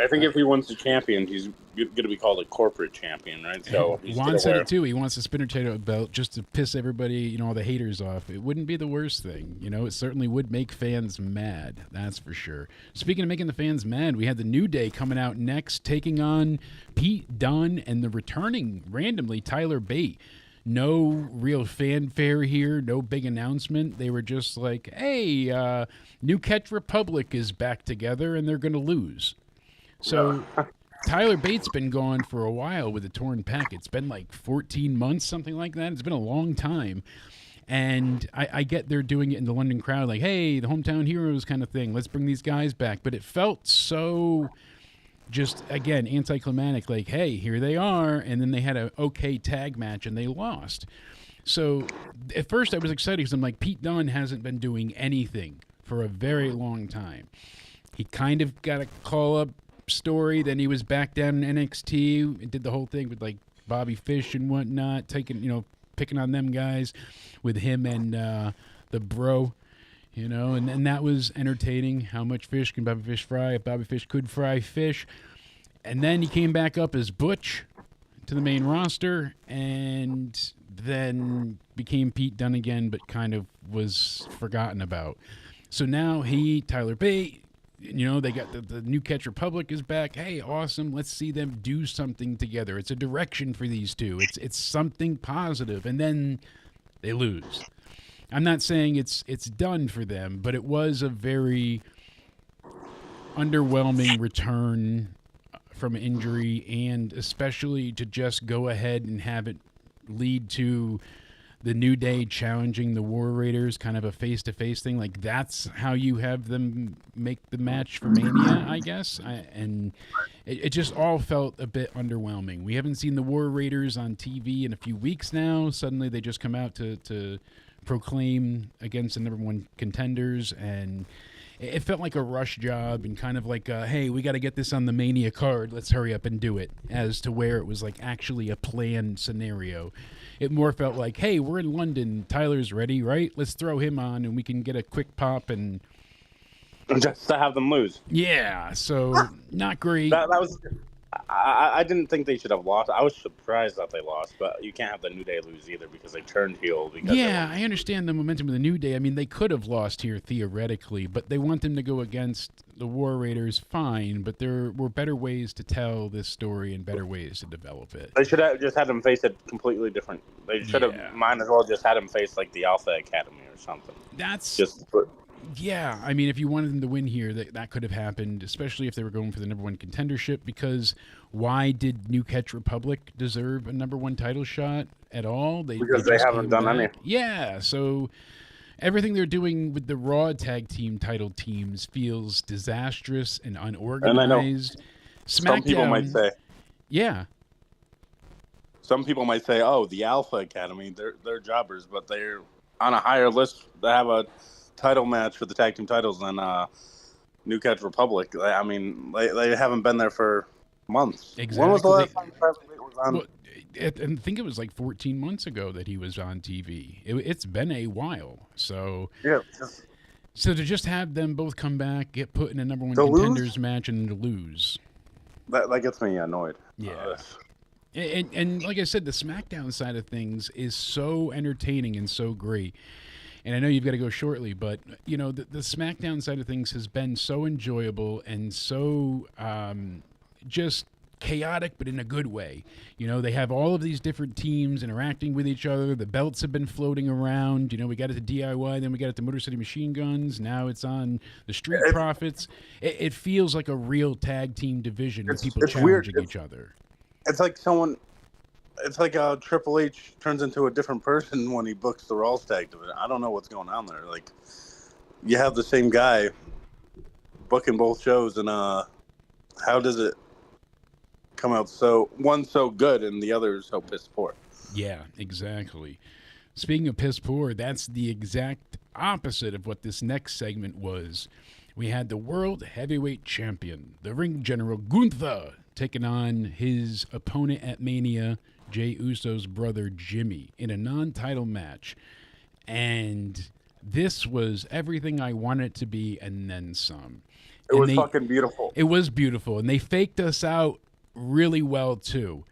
I think if he wins the champion, he's going to be called a corporate champion, right? So Juan said it too. He wants a spinner title belt just to piss everybody, all the haters off. It wouldn't be the worst thing. It certainly would make fans mad. That's for sure. Speaking of making the fans mad, we had the New Day coming out next, taking on Pete Dunne and the returning, randomly, Tyler Bate. No real fanfare here, no big announcement. They were just like, hey, New Catch Republic is back together and they're going to lose. So Tyler Bate's been gone for a while with a torn pec. It's been like 14 months, something like that. It's been a long time. And I get they're doing it in the London crowd, like, hey, the hometown heroes kind of thing. Let's bring these guys back. But it felt so just, again, anticlimactic, like, hey, here they are. And then they had an okay tag match and they lost. So at first I was excited because I'm like, Pete Dunne hasn't been doing anything for a very long time. He kind of got a call-up story, then he was back down in NXT and did the whole thing with like Bobby Fish and whatnot, picking on them guys with him and the Bro, and that was entertaining. How much fish can Bobby Fish fry? If Bobby Fish could fry fish. And then he came back up as Butch to the main roster and then became Pete Dunne again, but kind of was forgotten about. So now Tyler Bate, they got the New Catch Republic is back. Hey, awesome. Let's see them do something together. It's a direction for these two. It's something positive. And then they lose. I'm not saying it's done for them, but it was a very underwhelming return from injury, and especially to just go ahead and have it lead to the New Day challenging the War Raiders, kind of a face-to-face thing. Like, that's how you have them make the match for Mania, I guess. And it just all felt a bit underwhelming. We haven't seen the War Raiders on TV in a few weeks now. Suddenly they just come out to proclaim against the number one contenders, and it felt like a rush job and kind of like, hey, we got to get this on the Mania card. Let's hurry up and do it, as to where it was like actually a planned scenario. It more felt like, hey, we're in London. Tyler's ready, right? Let's throw him on and we can get a quick pop and just to have them lose. Yeah, so not great. That was. I didn't think they should have lost. I was surprised that they lost, but you can't have the New Day lose either because they turned heel. Yeah, I understand the momentum of the New Day. I mean, they could have lost here theoretically, but they want them to go against the War Raiders, fine, but there were better ways to tell this story and better ways to develop it. They should have just had them face it completely different. They should have, might as well just had them face like the Alpha Academy or something. That's just. Yeah, I mean, if you wanted them to win here, that could have happened, especially if they were going for the number one contendership, because why did New Catch Republic deserve a number one title shot at all? Because they haven't done any. Yeah, so everything they're doing with the Raw tag team title teams feels disastrous and unorganized. And I know SmackDown, some people might say. Yeah. Some people might say, oh, the Alpha Academy, they're jobbers, but they're on a higher list. They have a title match for the tag team titles than New Catch Republic. I mean, they haven't been there for months. Exactly. When was the last time Tyler Bate was on? Well, I think it was like 14 months ago that he was on TV. It's been a while. So yeah. So to just have them both come back, get put in a number one contenders match, and to lose. That gets me annoyed. Yeah. And like I said, the SmackDown side of things is so entertaining and so great. And I know you've got to go shortly, but, the SmackDown side of things has been so enjoyable and so just chaotic, but in a good way. They have all of these different teams interacting with each other. The belts have been floating around. We got it to DIY, then we got it to Motor City Machine Guns. Now it's on the Street Profits. It feels like a real tag team division with people challenging each other. It's like It's like Triple H turns into a different person when he books the Raw tag division. I don't know what's going on there. Like, you have the same guy booking both shows, and how does it come out one so good and the other so piss poor? Yeah, exactly. Speaking of piss poor, that's the exact opposite of what this next segment was. We had the World Heavyweight Champion, the Ring General Gunther, taking on his opponent at Mania, Jey Uso's brother Jimmy, in a non-title match. And this was everything I wanted it to be and then some. It was fucking beautiful. It was beautiful, and they faked us out really well too.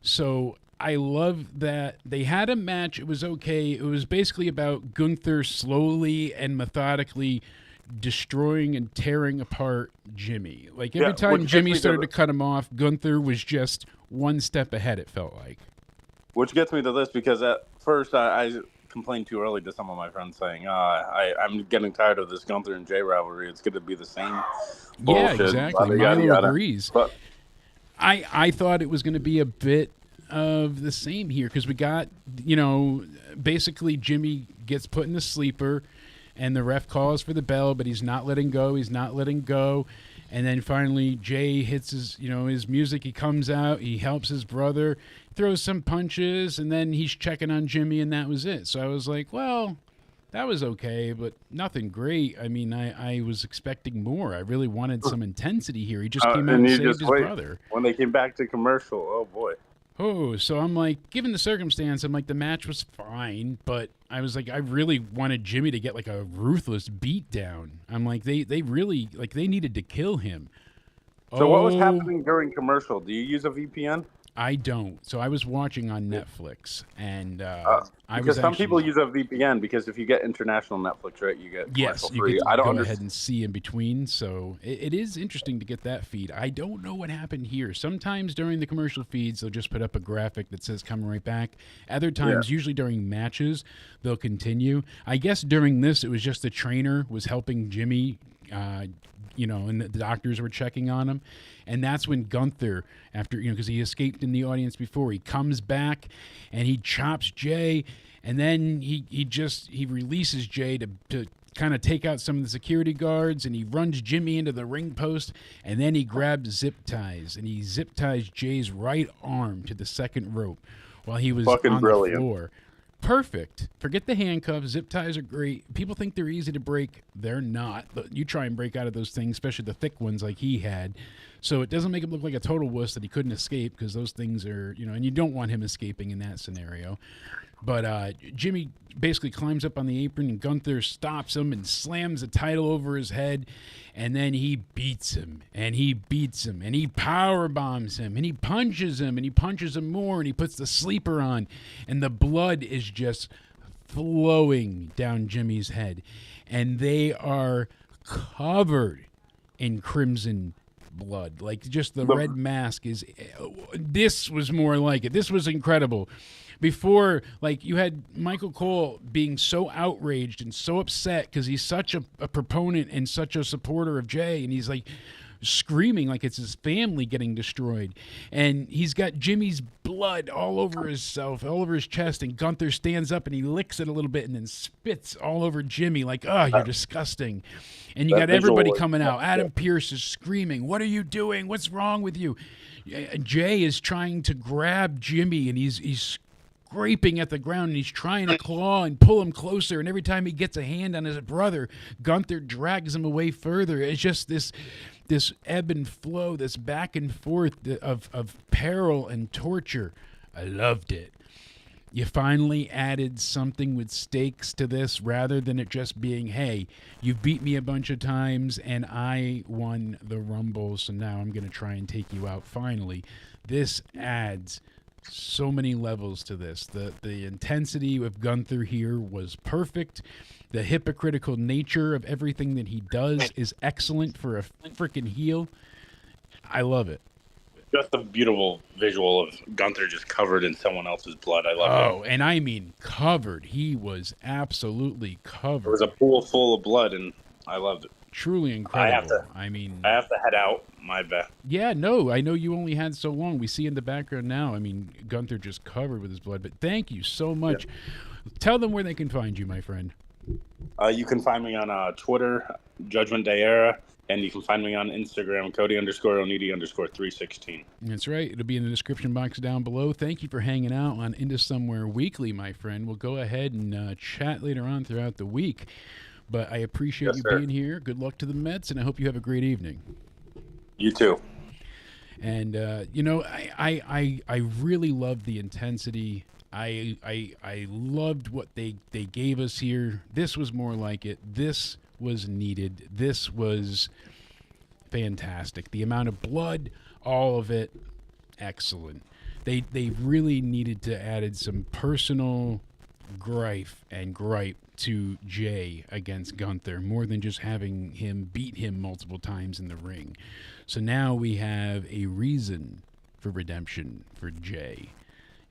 So I love that they had a match. It was okay. It was basically about Gunther slowly and methodically destroying and tearing apart Jimmy. Like every time Jimmy started to cut him off, Gunther was just one step ahead, it felt like. Which gets me to this, because at first I complained too early to some of my friends saying, I'm getting tired of this Gunther and Jay rivalry. It's going to be the same bullshit. Yeah, exactly. Milo agrees. But I thought it was going to be a bit of the same here, because we got, basically Jimmy gets put in the sleeper and the ref calls for the bell, but he's not letting go. And then finally Jay hits his music. He comes out, he helps his brother, throws some punches, and then he's checking on Jimmy, and that was it. So I was like, well, that was okay, but nothing great. I mean, I was expecting more. I really wanted some intensity here. He just came out and saved his brother. When they came back to commercial, oh boy. Oh, so I'm like, given the circumstance, I'm like, the match was fine, but I was like, I really wanted Jimmy to get like a ruthless beatdown. I'm like, they really, like, they needed to kill him. So what was happening during commercial? Do you use a VPN? I don't. So I was watching on Netflix, and because some people use a VPN, because if you get international Netflix, right, you get commercial free. You can go ahead and see in between. So it is interesting to get that feed. I don't know what happened here. Sometimes during the commercial feeds, they'll just put up a graphic that says "coming right back." Other times, usually during matches, they'll continue. I guess during this, it was just the trainer was helping Jimmy. And the doctors were checking on him. And that's when Gunther, after, because he escaped in the audience before, he comes back and he chops Jay. And then he releases Jay to kind of take out some of the security guards, and he runs Jimmy into the ring post. And then he grabs zip ties, and he zip ties Jay's right arm to the second rope while he was on the floor. Perfect. Forget the handcuffs. Zip ties are great. People think they're easy to break. They're not. You try and break out of those things, especially the thick ones like he had. So it doesn't make him look like a total wuss that he couldn't escape, because those things are, and you don't want him escaping in that scenario. But Jimmy basically climbs up on the apron, and Gunther stops him and slams the title over his head. And then he beats him, and he beats him, and he power bombs him, and he punches him, and he punches him more, and he puts the sleeper on. And the blood is just flowing down Jimmy's head. And they are covered in crimson blood. Like, just the red mask is... This was more like it. This was incredible. Before, like, you had Michael Cole being so outraged and so upset because he's such a proponent and such a supporter of Jay, and he's like screaming like it's his family getting destroyed. And he's got Jimmy's blood all over himself, all over his chest, and Gunther stands up and he licks it a little bit and then spits all over Jimmy like, oh, you're disgusting. And you got everybody coming out. Adam Pearce is screaming, what are you doing? What's wrong with you? Jay is trying to grab Jimmy, and he's scraping at the ground, and he's trying to claw and pull him closer, and every time he gets a hand on his brother, Gunther drags him away further. It's just this ebb and flow, this back and forth of peril and torture. I loved it. You finally added something with stakes to this, rather than it just being, hey, you've beat me a bunch of times and I won the Rumble, so now I'm going to try and take you out finally. This adds so many levels to this. The intensity of Gunther here was perfect. The hypocritical nature of everything that he does is excellent for a freaking heel. I love it. Just a beautiful visual of Gunther just covered in someone else's blood. I love it. Oh, and I mean covered. He was absolutely covered. There was a pool full of blood, and I loved it. Truly incredible. I have to head out. My bad. Yeah, no, I know you only had so long. We see in the background now, I mean, Gunther just covered with his blood. But thank you so much. Yeah. Tell them where they can find you, my friend. You can find me on Twitter, Judgment Day Era, and you can find me on Instagram, Cody_Onidi_316. That's right. It'll be in the description box down below. Thank you for hanging out on Into Somewhere Weekly, my friend. We'll go ahead and chat later on throughout the week. But I appreciate you being here. Good luck to the Mets, and I hope you have a great evening. You too. And, I really love the intensity I loved what they gave us here. This was more like it. This was needed. This was fantastic. The amount of blood, all of it, excellent. They really needed to added some personal gripe to Jay against Gunther, more than just having him beat him multiple times in the ring. So now we have a reason for redemption for Jay.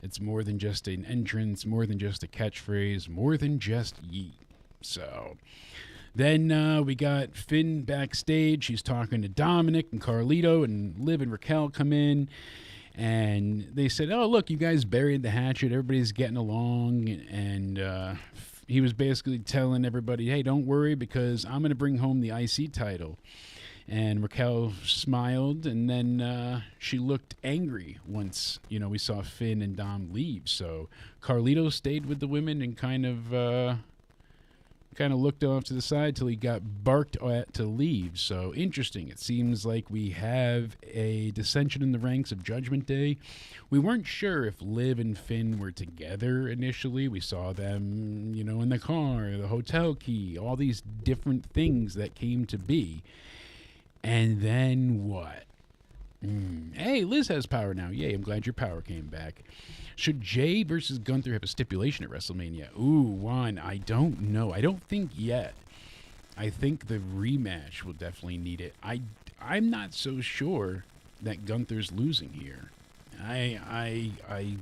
It's more than just an entrance, more than just a catchphrase, more than just yeet. So then we got Finn backstage. He's talking to Dominic and Carlito, and Liv and Raquel come in. And they said, oh, look, you guys buried the hatchet. Everybody's getting along. And he was basically telling everybody, hey, don't worry, because I'm going to bring home the IC title. And Raquel smiled, and then she looked angry once, we saw Finn and Dom leave. So Carlito stayed with the women and kind of looked off to the side till he got barked at to leave. So interesting. It seems like we have a dissension in the ranks of Judgment Day. We weren't sure if Liv and Finn were together initially. We saw them, in the car, the hotel key, all these different things that came to be. And then what? Hey, Liz has power now. Yay, I'm glad your power came back. Should Jay versus Gunther have a stipulation at WrestleMania? Ooh, Juan, I don't know. I don't think yet. I think the rematch will definitely need it. I'm not so sure that Gunther's losing here. I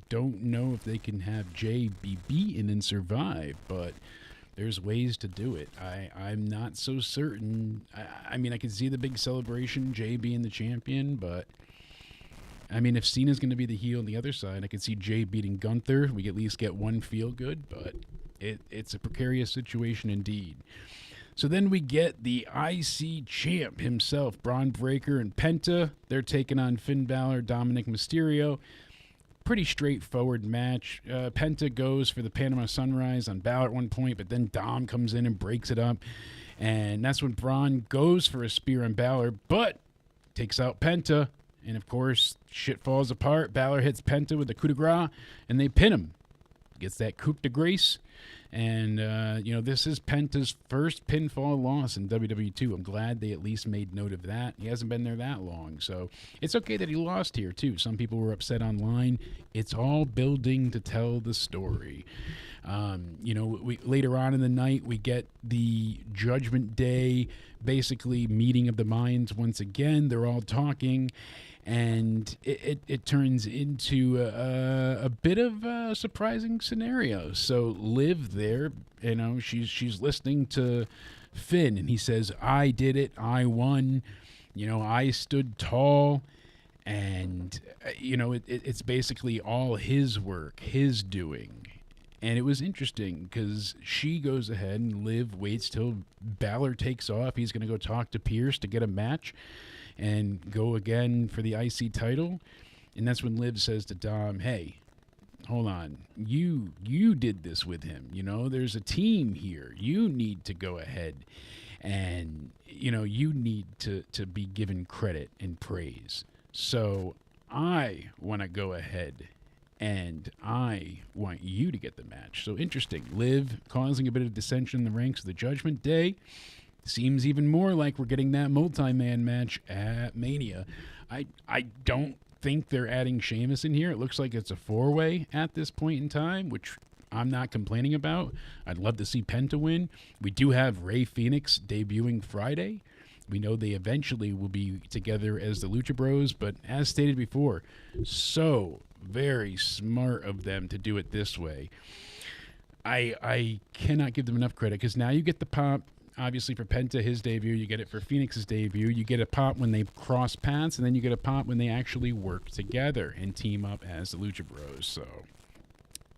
don't know if they can have Jay be beaten and survive, but there's ways to do it. I'm not so certain. I mean, I can see the big celebration, Jay being the champion, but I mean, if Cena's going to be the heel on the other side, I could see Jay beating Gunther. We at least get one feel good, but it's a precarious situation indeed. So then we get the IC champ himself, Braun Breaker and Penta. They're taking on Finn Balor, Dominic Mysterio. Pretty straightforward match. Penta goes for the Panama Sunrise on Balor at one point, but then Dom comes in and breaks it up. And that's when Braun goes for a spear on Balor, but takes out Penta. And, of course, shit falls apart. Balor hits Penta with the coup de grace, and they pin him. Gets that coup de grace. And, this is Penta's first pinfall loss in WWE 2. I'm glad they at least made note of that. He hasn't been there that long. So it's okay that he lost here, too. Some people were upset online. It's all building to tell the story. Later on in the night, we get the Judgment Day, basically meeting of the minds once again. They're all talking. And it turns into a bit of a surprising scenario. So Liv there, she's listening to Finn, and he says, I did it, I won, I stood tall. And, it's basically all his work, his doing. And it was interesting because she goes ahead and Liv waits till Balor takes off. He's going to go talk to Pierce to get a match and go again for the IC title. And that's when Liv says to Dom, hey, hold on, you did this with him. There's a team here. You need to go ahead and, you need to be given credit and praise. So I want to go ahead and I want you to get the match. So interesting. Liv causing a bit of dissension in the ranks of the Judgment Day. Seems even more like we're getting that multi-man match at Mania. I don't think they're adding Sheamus in here. It looks like it's a four-way at this point in time, which I'm not complaining about. I'd love to see Penta win. We do have Rey Fénix debuting Friday. We know they eventually will be together as the Lucha Bros, but as stated before, so very smart of them to do it this way. I cannot give them enough credit because now you get the pop. Obviously, for Penta, his debut, you get it for Phoenix's debut. You get a pop when they cross paths, and then you get a pop when they actually work together and team up as the Lucha Bros. So,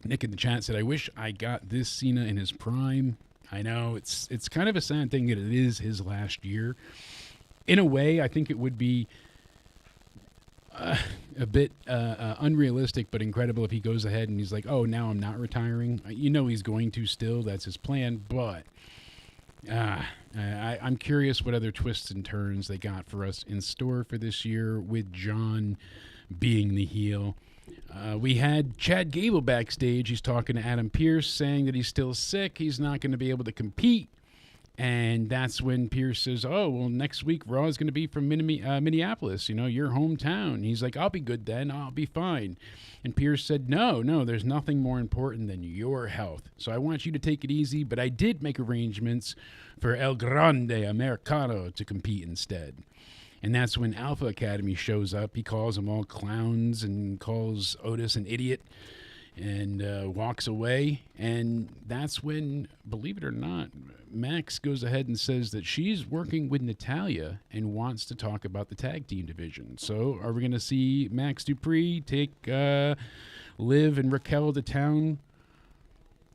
Nick in the chat said, I wish I got this Cena in his prime. I know, it's kind of a sad thing that it is his last year. In a way, I think it would be a bit unrealistic, but incredible if he goes ahead and he's like, oh, now I'm not retiring. He's going to still. That's his plan, but I'm curious what other twists and turns they got for us in store for this year with John being the heel. We had Chad Gable backstage. He's talking to Adam Pearce, saying that he's still sick. He's not going to be able to compete. And that's when Pearce says, oh, well, next week Raw is going to be from Minneapolis, your hometown. He's like, I'll be good then. I'll be fine. And Pearce said, no, there's nothing more important than your health. So I want you to take it easy, but I did make arrangements for El Grande Americano to compete instead. And that's when Alpha Academy shows up. He calls them all clowns and calls Otis an idiot and walks away. And that's when, believe it or not, Max goes ahead and says that she's working with Natalya and wants to talk about the tag team division. So are we going to see Max Dupree take Liv and Raquel to town?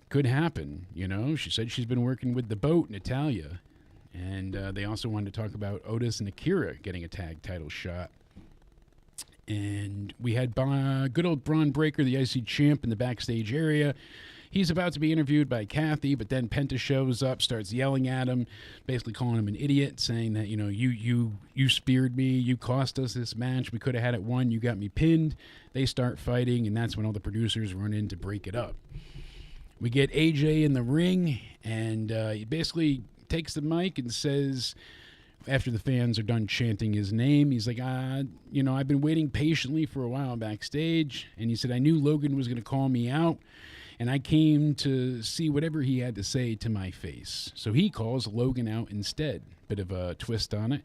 Could happen, She said she's been working with the Boat, Natalya. And they also wanted to talk about Otis and Akira getting a tag title shot. And we had good old Braun Breaker, the IC champ, in the backstage area. He's about to be interviewed by Kathy, but then Penta shows up, starts yelling at him, basically calling him an idiot, saying that, you speared me, you cost us this match, we could have had it won, you got me pinned. They start fighting, and that's when all the producers run in to break it up. We get AJ in the ring, and he basically takes the mic and says, after the fans are done chanting his name, he's like, I've been waiting patiently for a while backstage. And he said, I knew Logan was going to call me out, and I came to see whatever he had to say to my face. So he calls Logan out instead. Bit of a twist on it.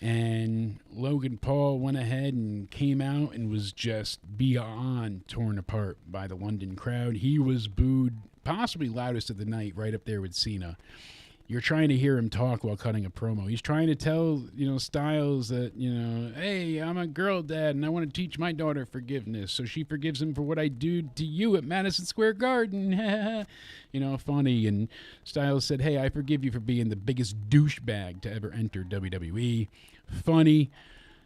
And Logan Paul went ahead and came out and was just beyond torn apart by the London crowd. He was booed, possibly loudest of the night, right up there with Cena. You're trying to hear him talk while cutting a promo. He's trying to tell, Styles that, hey, I'm a girl dad and I want to teach my daughter forgiveness. So she forgives him for what I do to you at Madison Square Garden. Funny. And Styles said, hey, I forgive you for being the biggest douchebag to ever enter WWE. Funny.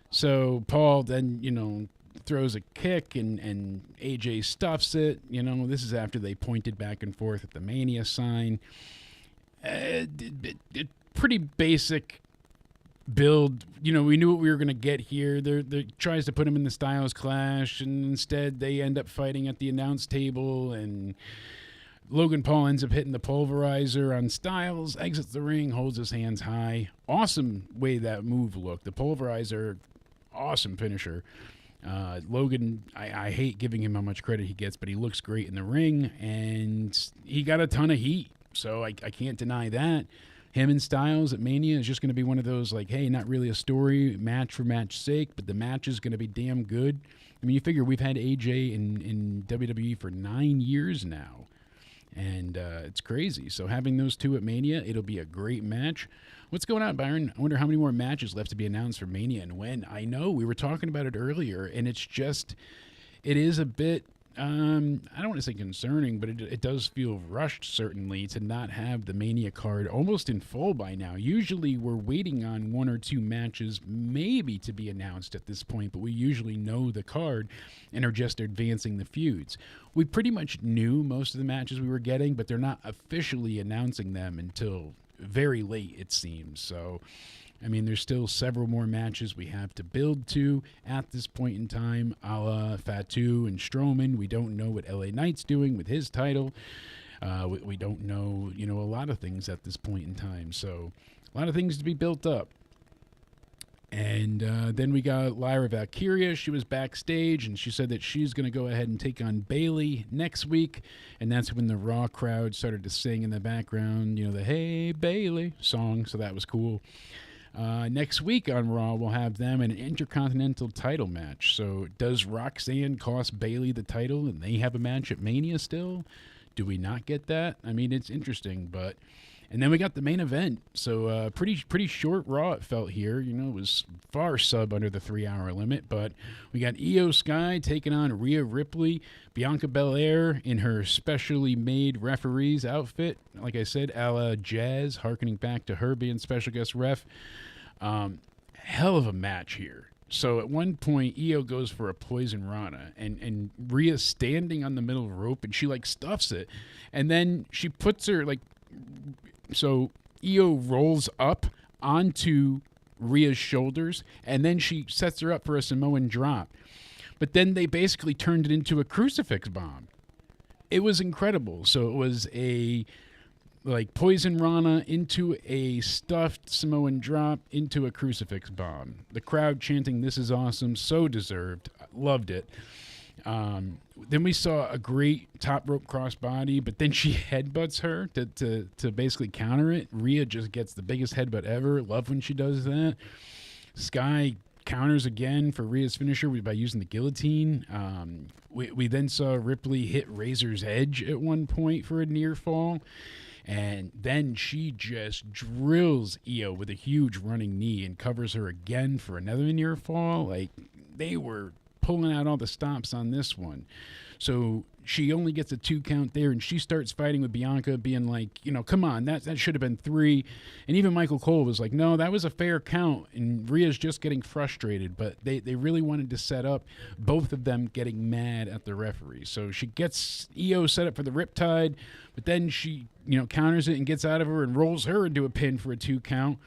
So Paul then, throws a kick and AJ stuffs it. This is after they pointed back and forth at the Mania sign. Pretty basic build. We knew what we were going to get here. They tries to put him in the Styles Clash, and instead they end up fighting at the announce table, and Logan Paul ends up hitting the pulverizer on Styles, exits the ring, holds his hands high. Awesome way that move looked. The pulverizer, awesome finisher. Logan, I hate giving him how much credit he gets, but he looks great in the ring, and he got a ton of heat. So I can't deny that. Him and Styles at Mania is just going to be one of those, like, hey, not really a story, match for match sake, but the match is going to be damn good. I mean, you figure we've had AJ in WWE for 9 years now, and it's crazy. So having those two at Mania, it'll be a great match. What's going on, Byron? I wonder how many more matches left to be announced for Mania and when. I know we were talking about it earlier, and it is a bit, I don't want to say concerning, but it does feel rushed, certainly, to not have the Mania card almost in full by now. Usually we're waiting on one or two matches maybe to be announced at this point, but we usually know the card and are just advancing the feuds. We pretty much knew most of the matches we were getting, but they're not officially announcing them until very late, it seems. So I mean, there's still several more matches we have to build to at this point in time, a la Fatu and Strowman. We don't know what LA Knight's doing with his title. We don't know, a lot of things at this point in time. So a lot of things to be built up. And then we got Lyra Valkyria. She was backstage, and she said that she's going to go ahead and take on Bayley next week. And that's when the Raw crowd started to sing in the background, the Hey Bayley song. So that was cool. Next week on Raw, we'll have them in an Intercontinental title match. So does Roxanne cost Bayley the title and they have a match at Mania still? Do we not get that? I mean, it's interesting, but... And then we got the main event. So pretty short Raw it felt here. It was far sub under the 3-hour limit. But we got Io Sky taking on Rhea Ripley. Bianca Belair in her specially made referee's outfit. Like I said, a la Jazz, hearkening back to her being special guest ref. Hell of a match here. So at one point, Io goes for a poison Rana, and Rhea's standing on the middle rope, and she, stuffs it. And then she puts her, So Io rolls up onto Rhea's shoulders, and then she sets her up for a Samoan drop. But then they basically turned it into a crucifix bomb. It was incredible. So it was a Poison Rana into a stuffed Samoan drop into a crucifix bomb. The crowd chanting, "This is awesome," so deserved. Loved it. Then we saw a great top rope crossbody, but then she headbutts her to basically counter it. Rhea just gets the biggest headbutt ever. Love when she does that. Sky counters again for Rhea's finisher by using the guillotine. We then saw Ripley hit Razor's Edge at one point for a near fall. And then she just drills Io with a huge running knee and covers her again for another near fall. Like, they were pulling out all the stops on this one. So she only gets a 2 count there, and she starts fighting with Bianca, being like, come on, that should have been 3. And even Michael Cole was like, no, that was a fair count. And Rhea's just getting frustrated, but they really wanted to set up both of them getting mad at the referee. So she gets Io set up for the Riptide, but then she, counters it and gets out of her and rolls her into a pin for a 2 count.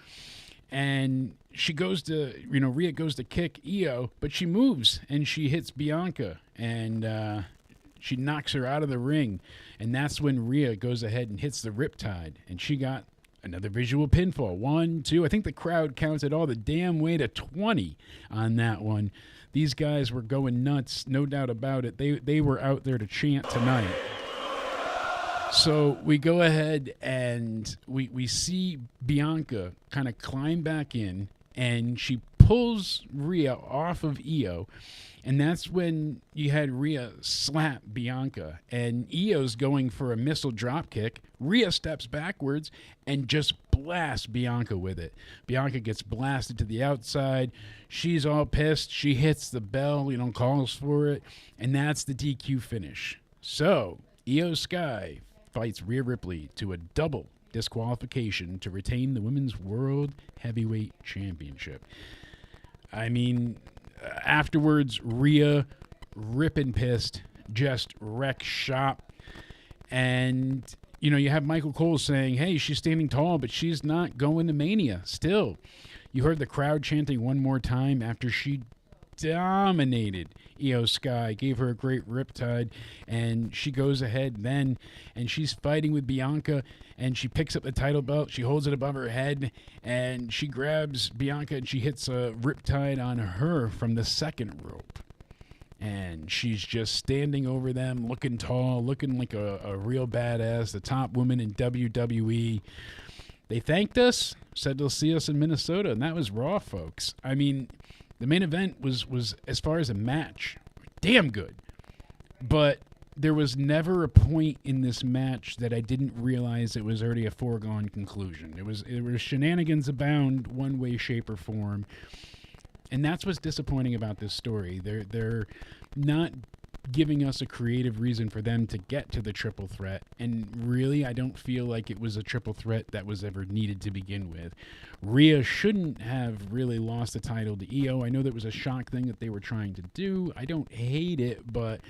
And she goes to, Rhea goes to kick Io, but she moves and she hits Bianca, and she knocks her out of the ring. And that's when Rhea goes ahead and hits the Riptide, and she got another visual pinfall. 1, 2. I think the crowd counted all the damn way to 20 on that one. These guys were going nuts, no doubt about it. They were out there to chant tonight. So we go ahead and we see Bianca kind of climb back in, and she pulls Rhea off of Io, and that's when you had Rhea slap Bianca, and Io's going for a missile drop kick. Rhea steps backwards and just blasts Bianca with it. Bianca gets blasted to the outside. She's all pissed. She hits the bell, calls for it, and that's the DQ finish. So Io Sky fights Rhea Ripley to a double disqualification to retain the Women's World Heavyweight Championship. I mean, afterwards, Rhea, ripping pissed, just wreck shop. And, you have Michael Cole saying, hey, she's standing tall, but she's not going to Mania still. You heard the crowd chanting one more time after she dominated Io Sky, gave her a great riptide, and she goes ahead then, and she's fighting with Bianca, and she picks up the title belt, she holds it above her head, and she grabs Bianca, and she hits a riptide on her from the second rope. And she's just standing over them, looking tall, looking like a real badass, the top woman in WWE. They thanked us, said they'll see us in Minnesota, and that was Raw, folks. I mean, the main event was as far as a match, damn good. But there was never a point in this match that I didn't realize it was already a foregone conclusion. It was shenanigans abound, one way, shape, or form. And that's what's disappointing about this story. They're not giving us a creative reason for them to get to the triple threat. And really, I don't feel like it was a triple threat that was ever needed to begin with. Rhea shouldn't have really lost the title to Io. I know that was a shock thing that they were trying to do. I don't hate it, but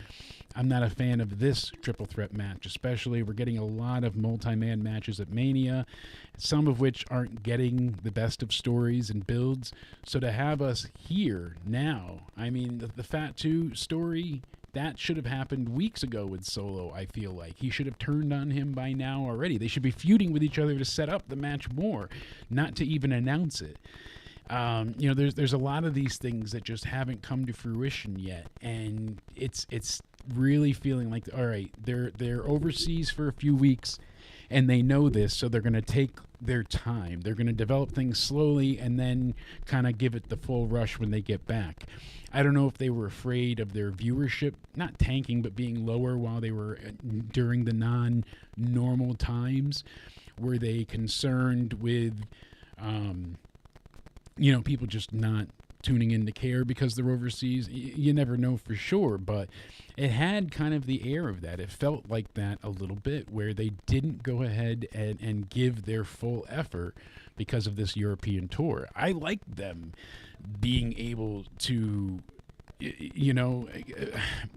I'm not a fan of this triple threat match, especially. We're getting a lot of multi-man matches at Mania, some of which aren't getting the best of stories and builds. So to have us here now, I mean, the Fat 2 story, that should have happened weeks ago with Solo, I feel like. He should have turned on him by now already. They should be feuding with each other to set up the match more, not to even announce it. There's a lot of these things that just haven't come to fruition yet, and it's really feeling like, all right, they're overseas for a few weeks, and they know this, so they're going to take their time. They're going to develop things slowly and then kind of give it the full rush when they get back. I don't know if they were afraid of their viewership, not tanking, but being lower while they were during the non-normal times. Were they concerned with, people just not tuning in to care because they're overseas? You never know for sure, but it had kind of the air of that. It felt like that a little bit, where they didn't go ahead and give their full effort because of this European tour. I liked them being able to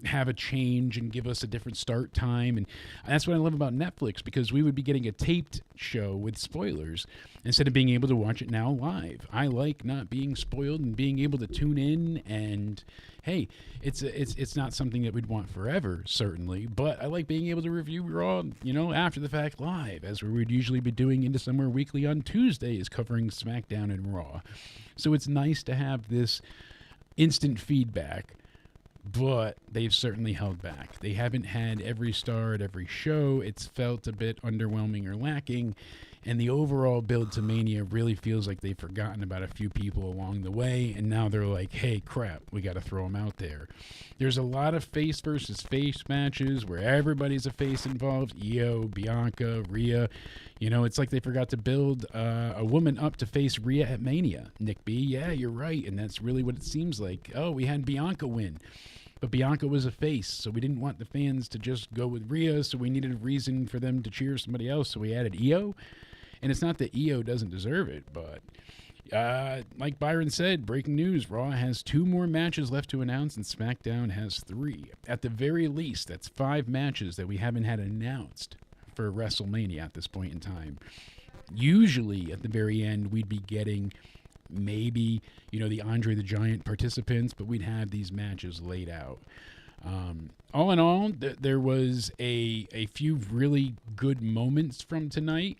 have a change and give us a different start time. And that's what I love about Netflix, because we would be getting a taped show with spoilers instead of being able to watch it now live. I like not being spoiled and being able to tune in. And hey, it's not something that we'd want forever, certainly, but I like being able to review Raw, after the fact live, as we would usually be doing Into Somewhere Weekly on Tuesdays, covering SmackDown and Raw. So it's nice to have this instant feedback, but they've certainly held back. They haven't had every star at every show. It's felt a bit underwhelming or lacking, and the overall build to Mania really feels like they've forgotten about a few people along the way, and now they're like, hey, crap, we got to throw them out there. There's a lot of face versus face matches where everybody's a face involved. IYO, Bianca, Rhea. It's like they forgot to build a woman up to face Rhea at Mania. Nick B, yeah, you're right, and that's really what it seems like. Oh, we had Bianca win, but Bianca was a face, so we didn't want the fans to just go with Rhea, so we needed a reason for them to cheer somebody else, so we added IYO. And it's not that IYO doesn't deserve it, but like Byron said, breaking news, Raw has 2 more matches left to announce, and SmackDown has 3. At the very least, that's 5 matches that we haven't had announced for WrestleMania at this point in time. Usually, at the very end, we'd be getting maybe, the Andre the Giant participants, but we'd have these matches laid out. All in all, there was a few really good moments from tonight.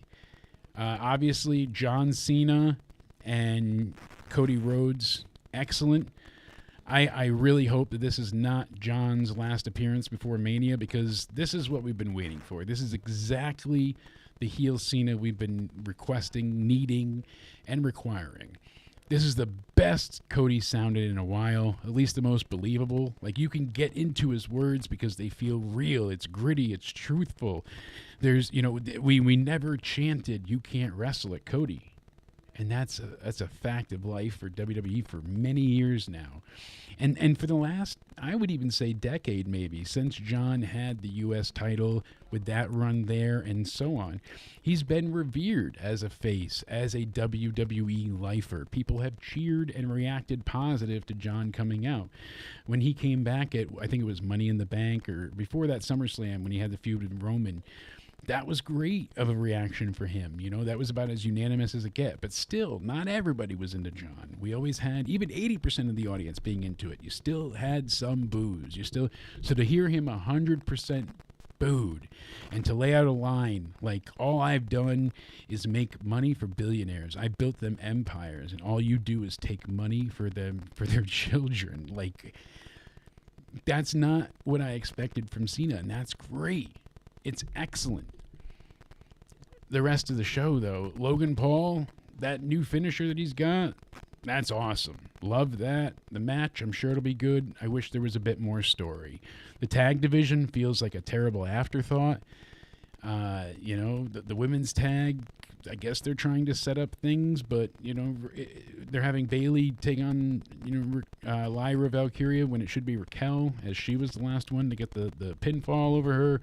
Obviously, John Cena and Cody Rhodes, excellent. I really hope that this is not John's last appearance before Mania, because this is what we've been waiting for. This is exactly the heel Cena we've been requesting, needing, and requiring. This is the best Cody sounded in a while, at least the most believable. Like, you can get into his words because they feel real. It's gritty. It's truthful. There's, we never chanted, "You can't wrestle" at Cody. And that's a fact of life for WWE for many years now. And for the last, I would even say decade maybe, since John had the U.S. title with that run there and so on, he's been revered as a face, as a WWE lifer. People have cheered and reacted positive to John coming out. When he came back at, I think it was Money in the Bank, or before that SummerSlam when he had the feud with Roman, that was great of a reaction for him. That was about as unanimous as it get. But still, not everybody was into John. We always had, even 80% of the audience being into it. You still had some boos. So to hear him 100% booed, and to lay out a line like, "All I've done is make money for billionaires. I built them empires, and all you do is take money for them, for their children." Like, that's not what I expected from Cena, and that's great. It's excellent. The rest of the show, though, Logan Paul, that new finisher that he's got, that's awesome. Love that. The match, I'm sure it'll be good. I wish there was a bit more story. The tag division feels like a terrible afterthought. The women's tag, I guess they're trying to set up things, but, they're having Bayley take on, Lyra Valkyria when it should be Raquel, as she was the last one to get the pinfall over her.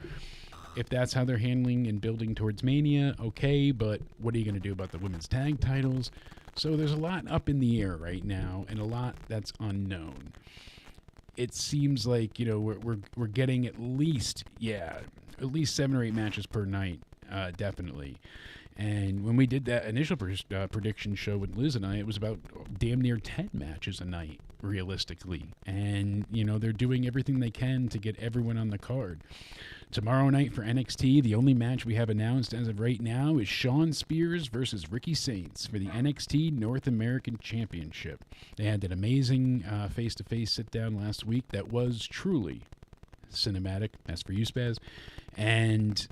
If that's how they're handling and building towards Mania, okay, but what are you going to do about the women's tag titles? So there's a lot up in the air right now, and a lot that's unknown. It seems like, we're getting at least 7 or 8 matches per night, definitely. And when we did that initial prediction show with Liz and I, it was about damn near 10 matches a night, realistically. And, they're doing everything they can to get everyone on the card. Tomorrow night for NXT, the only match we have announced as of right now is Shawn Spears versus Ricky Saints for the NXT North American Championship. They had that amazing face-to-face sit-down last week that was truly cinematic. That's for you, Spaz. And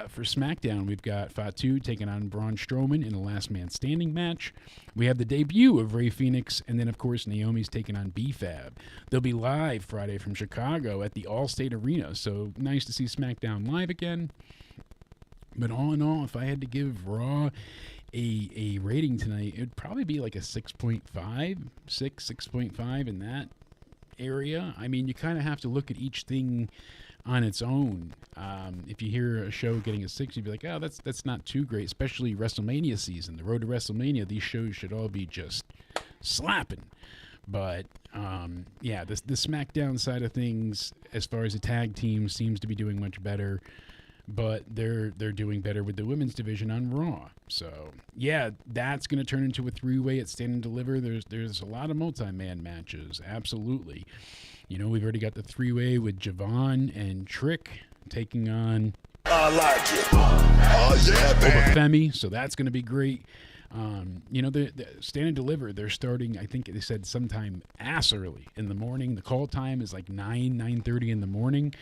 for SmackDown, we've got Fatu taking on Braun Strowman in a last man standing match. We have the debut of Rey Fenix, and then, of course, Naomi's taking on B-Fab. They'll be live Friday from Chicago at the Allstate Arena, so nice to see SmackDown live again. But all in all, if I had to give Raw a rating tonight, it would probably be like a 6.5 in that area. I mean, you kind of have to look at each thing on its own. If you hear a show getting a 6, you'd be like, oh, that's not too great, especially WrestleMania season. The road to WrestleMania, these shows should all be just slapping. But yeah, the SmackDown side of things, as far as the tag team, seems to be doing much better. But they're doing better with the women's division on Raw. So yeah, that's going to turn into a 3-way at Stand and Deliver. There's a lot of multi-man matches, absolutely. You know, we've already got the 3-way with Javon and Trick taking on I like it. Oh, yeah, man. Femi, so that's going to be great. You know, the Stand and Deliver, they're starting, I think they said sometime ass early in the morning. The call time is like 9:30 in the morning.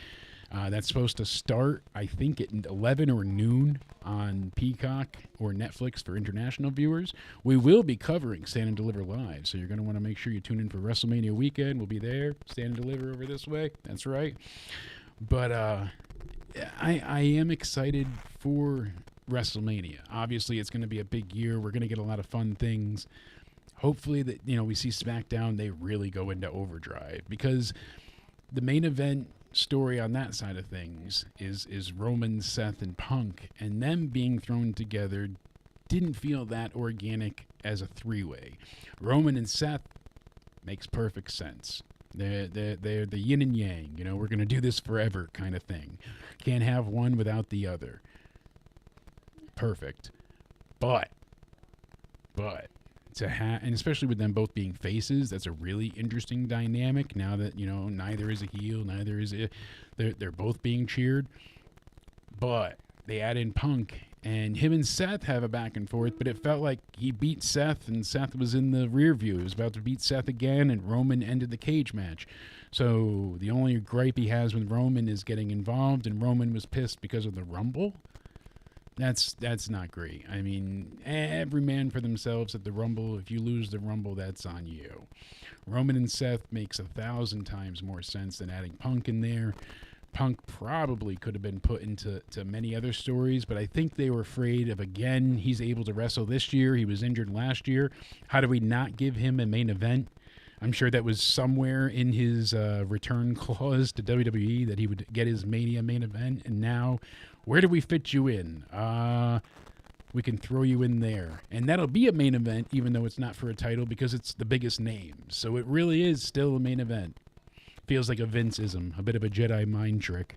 That's supposed to start, I think, at 11 or noon on Peacock or Netflix for international viewers. We will be covering Stand and Deliver live, so you're going to want to make sure you tune in for WrestleMania weekend. We'll be there. Stand and Deliver over this way. That's right. But I am excited for WrestleMania. Obviously, it's going to be a big year. We're going to get a lot of fun things. Hopefully that, you know, we see SmackDown, they really go into overdrive, because the main event story on that side of things is Roman, Seth, and Punk, and them being thrown together didn't feel that organic as a 3-way. Roman and Seth makes perfect sense. They're the yin and yang. You know, we're going to do this forever kind of thing. Can't have one without the other. Perfect. But and especially with them both being faces, that's a really interesting dynamic. Now that, you know, neither is a heel, neither is they're both being cheered. But they add in Punk, and him and Seth have a back and forth, but it felt like he beat Seth, and Seth was in the rear view. He was about to beat Seth again, and Roman ended the cage match. So the only gripe he has with Roman is getting involved, and Roman was pissed because of the Rumble. That's not great. I mean, every man for themselves at the Rumble. If you lose the Rumble, that's on you. Roman and Seth makes 1,000 times more sense than adding Punk in there. Punk probably could have been put into many other stories, but I think they were afraid of, again, he's able to wrestle this year. He was injured last year. How do we not give him a main event? I'm sure that was somewhere in his return clause to WWE that he would get his Mania main event, and now, where do we fit you in? We can throw you in there. And that'll be a main event, even though it's not for a title, because it's the biggest name. So it really is still a main event. Feels like a Vince-ism, a bit of a Jedi mind trick.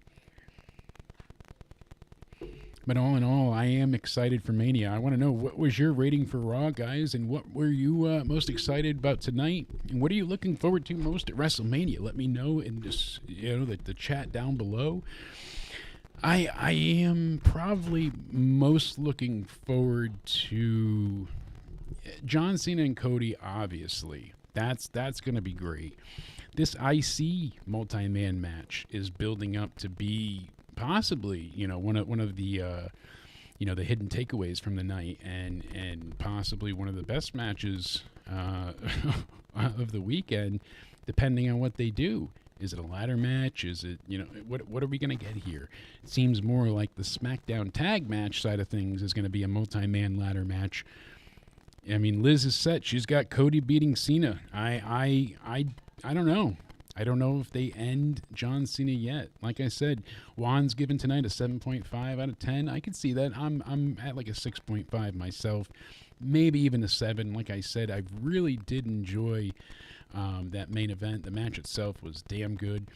But all in all, I am excited for Mania. I want to know, what was your rating for Raw, guys, and what were you most excited about tonight? And what are you looking forward to most at WrestleMania? Let me know in this, you know, the chat down below. I am probably most looking forward to John Cena and Cody, obviously. That's going to be great. This IC multi-man match is building up to be possibly, you know, one of the you know, the hidden takeaways from the night, and possibly one of the best matches of the weekend, depending on what they do. Is it a ladder match? Is it, you know, what are we going to get here? It seems more like the SmackDown tag match side of things is going to be a multi-man ladder match. I mean, Liz is set. She's got Cody beating Cena. I don't know. I don't know if they end John Cena yet. Like I said, Juan's given tonight a 7.5 out of 10. I could see that. I'm at like a 6.5 myself, maybe even a 7. Like I said, I really did enjoy that main event. The match itself was damn good.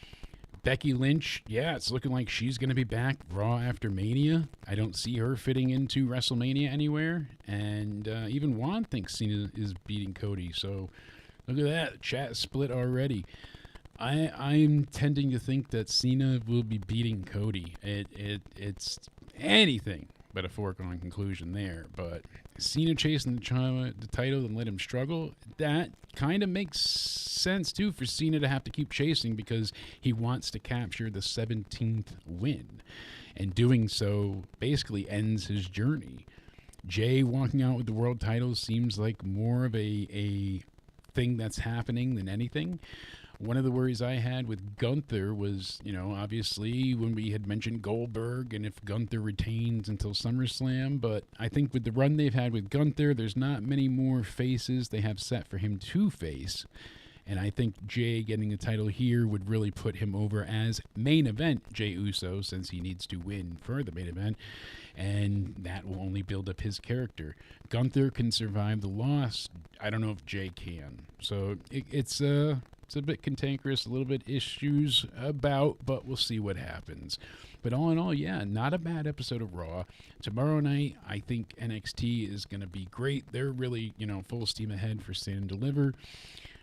Becky Lynch, yeah, it's looking like she's going to be back Raw after Mania. I don't see her fitting into WrestleMania anywhere. And even Juan thinks Cena is beating Cody. So look at that. Chat split already. I'm tending to think that Cena will be beating Cody. It's anything but a foregone conclusion there. But Cena chasing the title and let him struggle, that kind of makes sense, too, for Cena to have to keep chasing, because he wants to capture the 17th win. And doing so basically ends his journey. Jay walking out with the world title seems like more of a thing that's happening than anything. One of the worries I had with Gunther was, you know, obviously when we had mentioned Goldberg and if Gunther retains until SummerSlam, but I think with the run they've had with Gunther, there's not many more faces they have set for him to face. And I think Jay getting the title here would really put him over as main event Jey Uso, since he needs to win for the main event. And that will only build up his character. Gunther can survive the loss. I don't know if Jay can. So it's a bit cantankerous, a little bit issues about, but we'll see what happens. But all in all, yeah, not a bad episode of Raw. Tomorrow night, I think NXT is going to be great. They're really, full steam ahead for Stand and Deliver.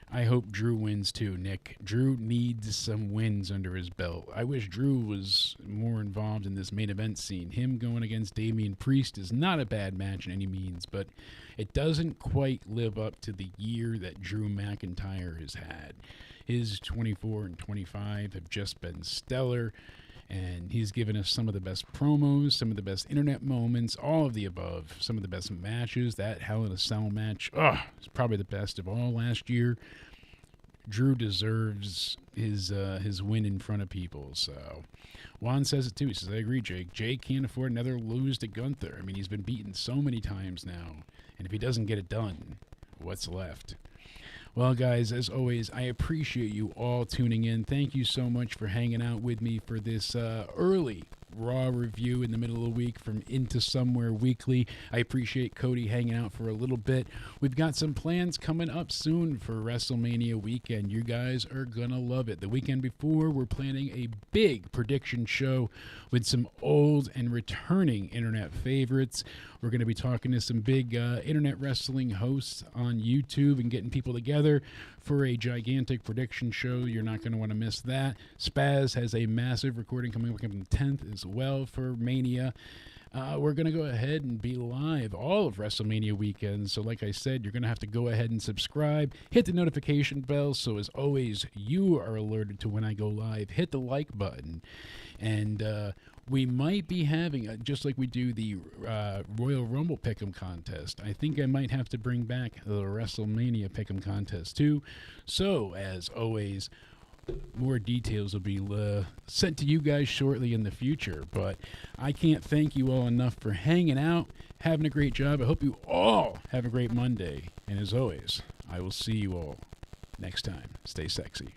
I hope Drew wins too, Nick. Drew needs some wins under his belt. I wish Drew was more involved in this main event scene. Him going against Damian Priest is not a bad match in any means, but it doesn't quite live up to the year that Drew McIntyre has had. His 24 and 25 have just been stellar, and he's given us some of the best promos, some of the best internet moments, all of the above, some of the best matches. That Hell in a Cell match, it's probably the best of all last year. Drew deserves his win in front of people. So Juan says it too. He says, I agree, Jake. Jay can't afford another lose to Gunther. I mean, he's been beaten so many times now, and if he doesn't get it done, what's left? Well, guys, as always, I appreciate you all tuning in. Thank you so much for hanging out with me for this early Raw review in the middle of the week from Into Somewhere Weekly. I appreciate Cody hanging out for a little bit. We've got some plans coming up soon for WrestleMania weekend. You guys are going to love it. The weekend before, we're planning a big prediction show with some old and returning internet favorites. We're going to be talking to some big internet wrestling hosts on YouTube and getting people together for a gigantic prediction show. You're not going to want to miss that. Spaz has a massive recording coming up on the 10th as well for Mania. We're going to go ahead and be live all of WrestleMania weekend. So like I said, you're going to have to go ahead and subscribe. Hit the notification bell so as always you are alerted to when I go live. Hit the like button. And we might be having, just like we do the Royal Rumble Pick'em contest, I think I might have to bring back the WrestleMania Pick'em contest too. So, as always, more details will be sent to you guys shortly in the future. But I can't thank you all enough for hanging out, having a great job. I hope you all have a great Monday. And as always, I will see you all next time. Stay sexy.